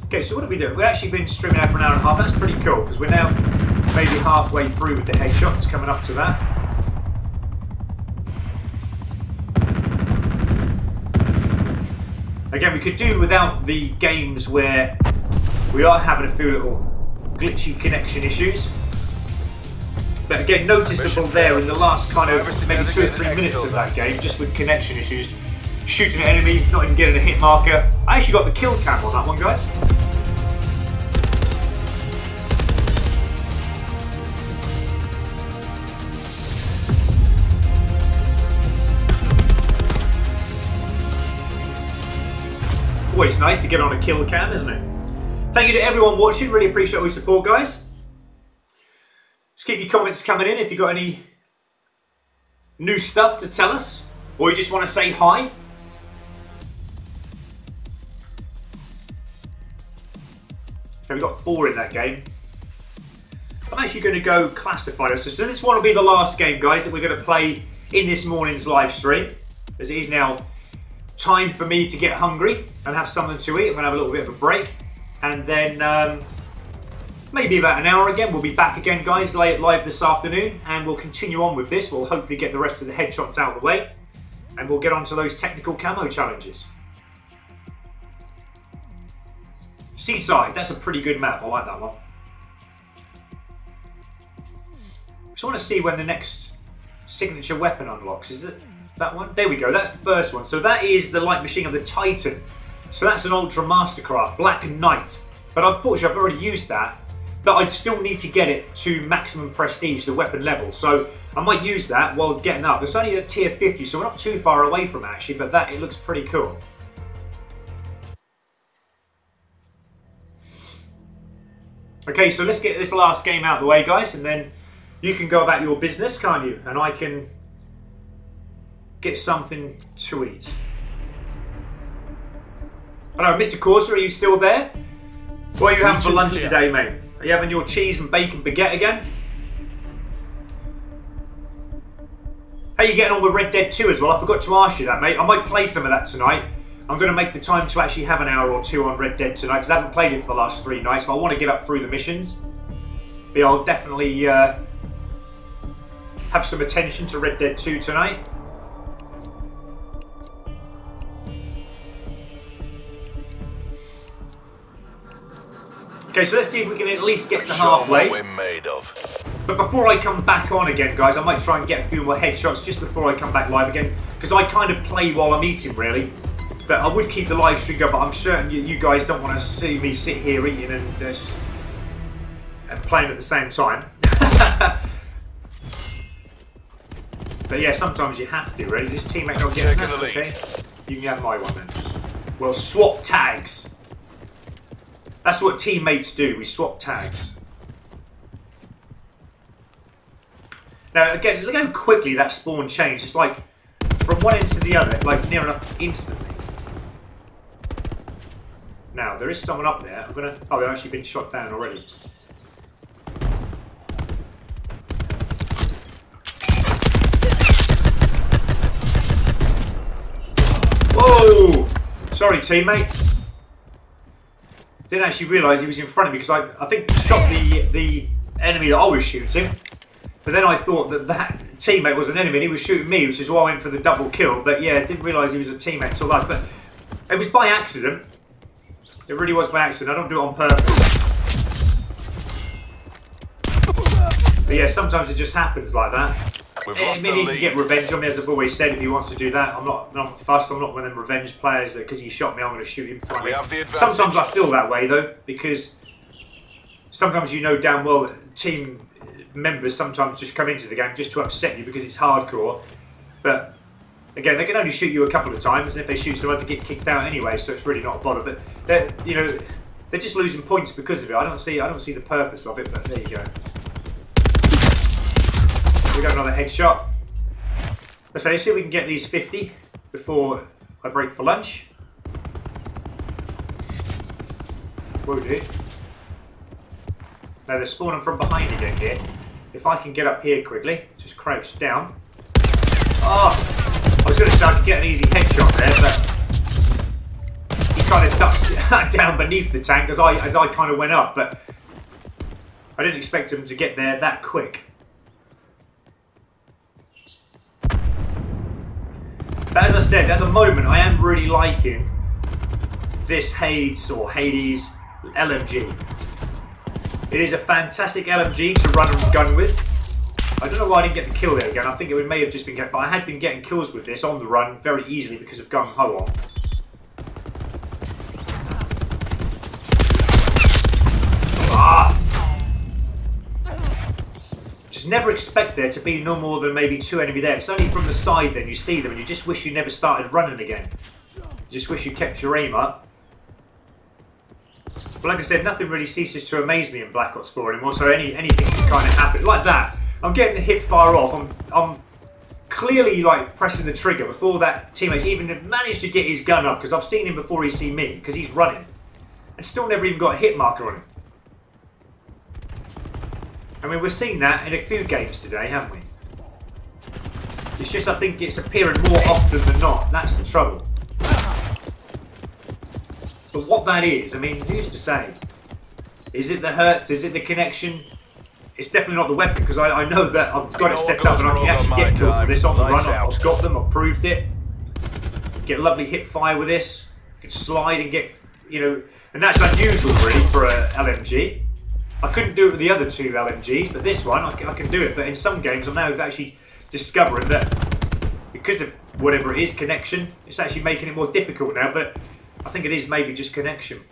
Okay, so what have we done? We've actually been streaming out for an hour and a half. That's pretty cool because we're now maybe halfway through with the headshots, coming up to that. Again, we could do without the games where we are having a few little glitchy connection issues. But again, noticeable there in the last kind of maybe 2 or 3 minutes of that game, just with connection issues. Shooting an enemy, not even getting a hit marker. I actually got the kill cam on that one, guys. Always nice to get on a kill cam, isn't it? Thank you to everyone watching. Really appreciate all your support, guys. Just keep your comments coming in if you've got any new stuff to tell us, or you just want to say hi. So we've got 4 in that game. I'm actually going to go classified. So this one will be the last game, guys, that we're going to play in this morning's live stream, as it is now time for me to get hungry and have something to eat. I'm going to have a little bit of a break, and then maybe about an hour again we'll be back again, guys, live this afternoon, and we'll continue on with this. We'll hopefully get the rest of the headshots out of the way, and we'll get on to those technical camo challenges. Seaside, that's a pretty good map. I like that one. Just want to see when the next signature weapon unlocks. Is it that one? There we go. That's the first one. So that is the light machine of the Titan. So that's an Ultra Mastercraft, Black Knight. But unfortunately, I've already used that. But I'd still need to get it to maximum prestige, the weapon level. So I might use that while getting up. It's only at tier 50, so we're not too far away from it, actually. But that, it looks pretty cool. Okay, so let's get this last game out of the way, guys. And then you can go about your business, can't you? And I can get something to eat. Hello, Mr. Corsa, are you still there? What are you having for lunch today, mate? Are you having your cheese and bacon baguette again? How are you getting on with Red Dead 2 as well? I forgot to ask you that, mate. I might play some of that tonight. I'm going to make the time to actually have an hour or two on Red Dead tonight because I haven't played it for the last 3 nights, but I want to get up through the missions. But I'll definitely have some attention to Red Dead 2 tonight. Okay, so let's see if we can at least get to halfway. What we're made of. But before I come back on again, guys, I might try and get a few more headshots just before I come back live again. Because I kind of play while I'm eating, really. But I would keep the live stream going, but I'm certain you guys don't want to see me sit here eating and playing at the same time. But yeah, sometimes you have to, really. This teammate don't get enough, okay? You can have my one then. We'll swap tags. That's what teammates do, we swap tags. Now again, look how quickly that spawn changed. It's like from one end to the other, like near enough instantly. Now, there is someone up there. I'm gonna... Oh, they've actually been shot down already. Whoa! Sorry, teammate. Didn't actually realise he was in front of me because I think shot the enemy that I was shooting. But then I thought that teammate was an enemy and he was shooting me, which is why I went for the double kill. But yeah, didn't realise he was a teammate until last. But it was by accident. It really was by accident. I don't do it on purpose. But yeah, sometimes it just happens like that. I mean, he can get revenge on me, as I've always said, if he wants to do that. I'm not fussed. I'm not one of them revenge players that because he shot me, I'm going to shoot him. Sometimes I feel that way, though, because sometimes you know damn well that team members sometimes just come into the game just to upset you because it's hardcore. But again, they can only shoot you a couple of times, and if they shoot someone, to get kicked out anyway, so it's really not a bother. But they're just losing points because of it. I don't see the purpose of it. But there you go. We got another headshot. Let's see if we can get these 50 before I break for lunch. Will do. Now they're spawning from behind again here. If I can get up here quickly, just crouch down. Oh! I was going to say I could get an easy headshot there, but he kind of ducked down beneath the tank as I kind of went up, but I didn't expect him to get there that quick. But as I said, at the moment I am really liking this Hades LMG. It is a fantastic LMG to run and gun with. I don't know why I didn't get the kill there again. I think it may have just been but I had been getting kills with this on the run very easily because of gung ho on. Just never expect there to be no more than maybe 2 enemy there. It's only from the side then you see them and you just wish you never started running again. You just wish you kept your aim up. But like I said, nothing really ceases to amaze me in Black Ops 4 anymore, so anything can kind of happen. Like that, I'm getting the hip fire off, I'm clearly like pressing the trigger before that teammate even managed to get his gun up, because I've seen him before he seen me, because he's running. And still never even got a hit marker on him. I mean, we've seen that in a few games today, haven't we? It's just I think it's appearing more often than not, that's the trouble. But what that is, I mean, who's to say? Is it the hertz? Is it the connection? It's definitely not the weapon, because I know that I've got it set up and I can actually get kills with this on the run. I've got them, I've proved it. Get lovely hip fire with this. You can slide and get, and that's unusual really for a LMG. I couldn't do it with the other 2 LMGs, but this one, I can do it. But in some games, I'm now actually discovering that because of whatever it is, connection, it's actually making it more difficult now, but I think it is maybe just connection.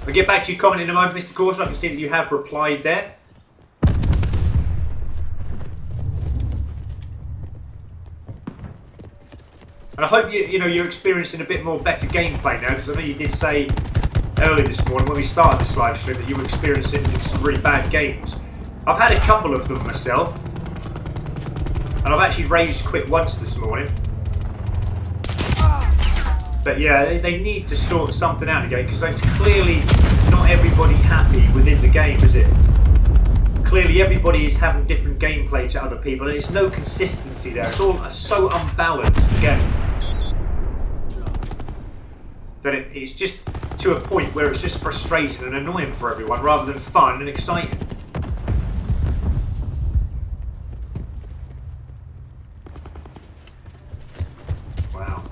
I'll get back to your comment in a moment, Mr. Caution. I can see that you have replied there. And I hope you're experiencing a bit more better gameplay now, because I know you did say earlier this morning when we started this live stream that you were experiencing some really bad games. I've had a couple of them myself, and I've actually rage quit once this morning. But yeah, they need to sort something out again, because it's clearly not everybody happy within the game, is it? Clearly everybody is having different gameplay to other people, and there's no consistency there. It's all so unbalanced again that it's just to a point where it's just frustrating and annoying for everyone rather than fun and exciting. Wow.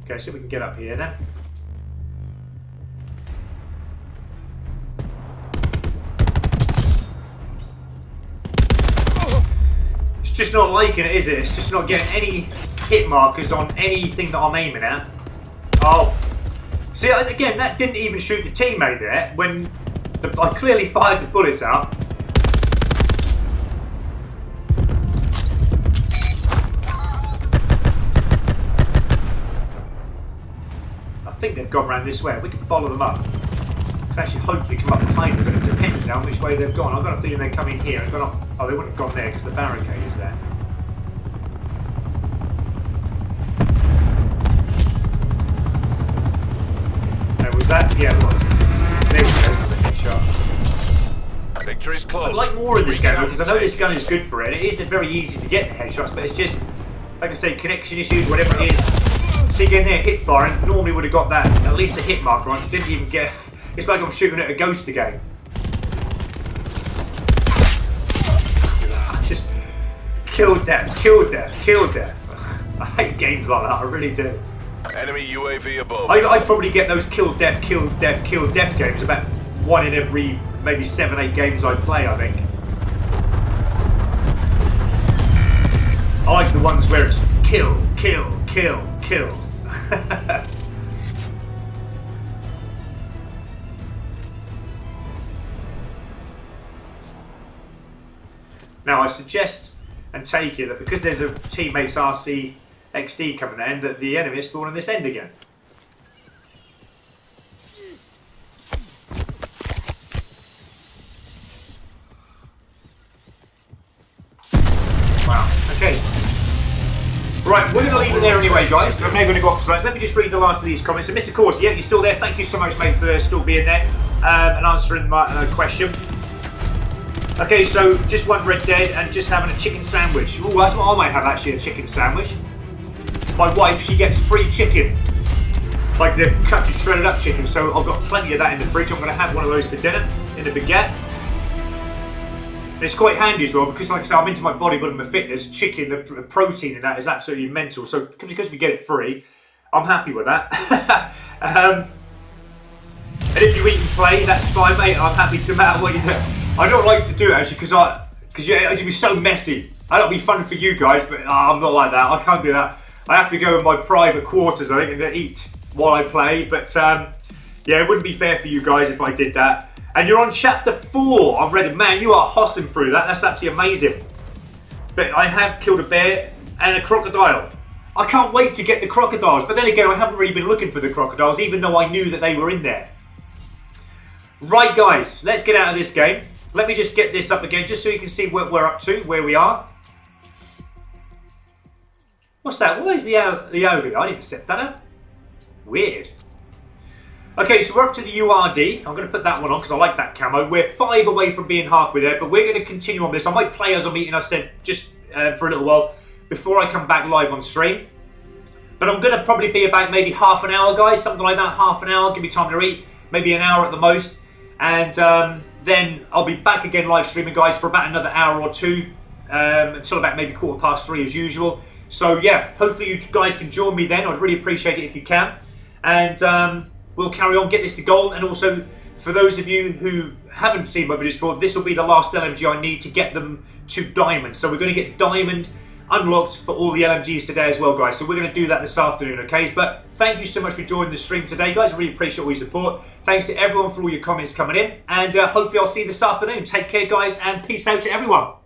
Okay, so we can get up here now. It's just not liking it, is it? It's just not getting any hit markers on anything that I'm aiming at. Oh. See, again, that didn't even shoot the teammate there when I clearly fired the bullets out. I think they've gone around this way. We can follow them up. We can actually hopefully come up behind them, but it depends now on which way they've gone. I've got a feeling they're coming here. Oh, they wouldn't have gone there because the barricade is there. Was that? Yeah, it was. There we go, the headshot. Victory's close. I'd like more of this game because I know this gun is good for it. It is very easy to get the headshots, but it's just, like I say, connection issues, whatever it is. See, again there, hit firing, normally would have got that, at least a hit marker on. Didn't even get, it's like I'm shooting at a ghost again. Just kill death, kill death, kill death. I hate games like that, I really do. Enemy UAV above. I'd probably get those kill death, kill death, kill death games about 1 in every maybe 7-8 games I play, I think. I like the ones where it's kill, kill, kill, kill. Now I suggest and take it that because there's a teammate's RC XD coming in, that the enemy is spawning this end again. Wow, okay. Right, we're going to leave it there anyway, guys, because I'm now going to go off to lunch. Let me just read the last of these comments. So, Mr. Corsi, yeah, you're still there. Thank you so much, mate, for still being there and answering my question. Okay, so just one Red Dead and just having a chicken sandwich. Oh, that's what I might have, actually, a chicken sandwich. My wife, she gets free chicken, like the cut and shredded up chicken, so I've got plenty of that in the fridge. I'm going to have one of those for dinner in a baguette. And it's quite handy as well because, like I say, I'm into my bodybuilding and fitness. Chicken, the protein in that is absolutely mental. So because we get it free, I'm happy with that. And if you eat and play, that's fine, mate. I'm happy to no matter what you do. I don't like to do it actually because it'd be so messy. That'll be fun for you guys, but I'm not like that. I can't do that. I have to go in my private quarters, I think, and eat while I play. But yeah, it wouldn't be fair for you guys if I did that. And you're on chapter 4 on Reddit. Man, you are hossing through that. That's absolutely amazing. But I have killed a bear and a crocodile. I can't wait to get the crocodiles. But then again, I haven't really been looking for the crocodiles, even though I knew that they were in there. Right, guys, let's get out of this game. Let me just get this up again, just so you can see what we're up to, where we are. What's that? Why is the ogre there? I didn't set that up. Weird. Okay, so we're up to the URD. I'm going to put that one on because I like that camo. We're 5 away from being halfway there, but we're going to continue on this. I might play as I'm eating, I said, just for a little while before I come back live on stream. But I'm going to probably be about maybe half an hour, guys, something like that, half an hour. Give me time to eat, maybe an hour at the most. And then I'll be back again live streaming, guys, for about another hour or two until about maybe 3:15 as usual. So yeah, hopefully you guys can join me then. I'd really appreciate it if you can. And we'll carry on, get this to gold. And also, for those of you who haven't seen my videos before, this will be the last LMG I need to get them to diamond. So we're going to get diamond unlocked for all the LMGs today as well, guys. So we're going to do that this afternoon, okay? But thank you so much for joining the stream today, guys. I really appreciate all your support. Thanks to everyone for all your comments coming in. And hopefully I'll see you this afternoon. Take care, guys, and peace out to everyone.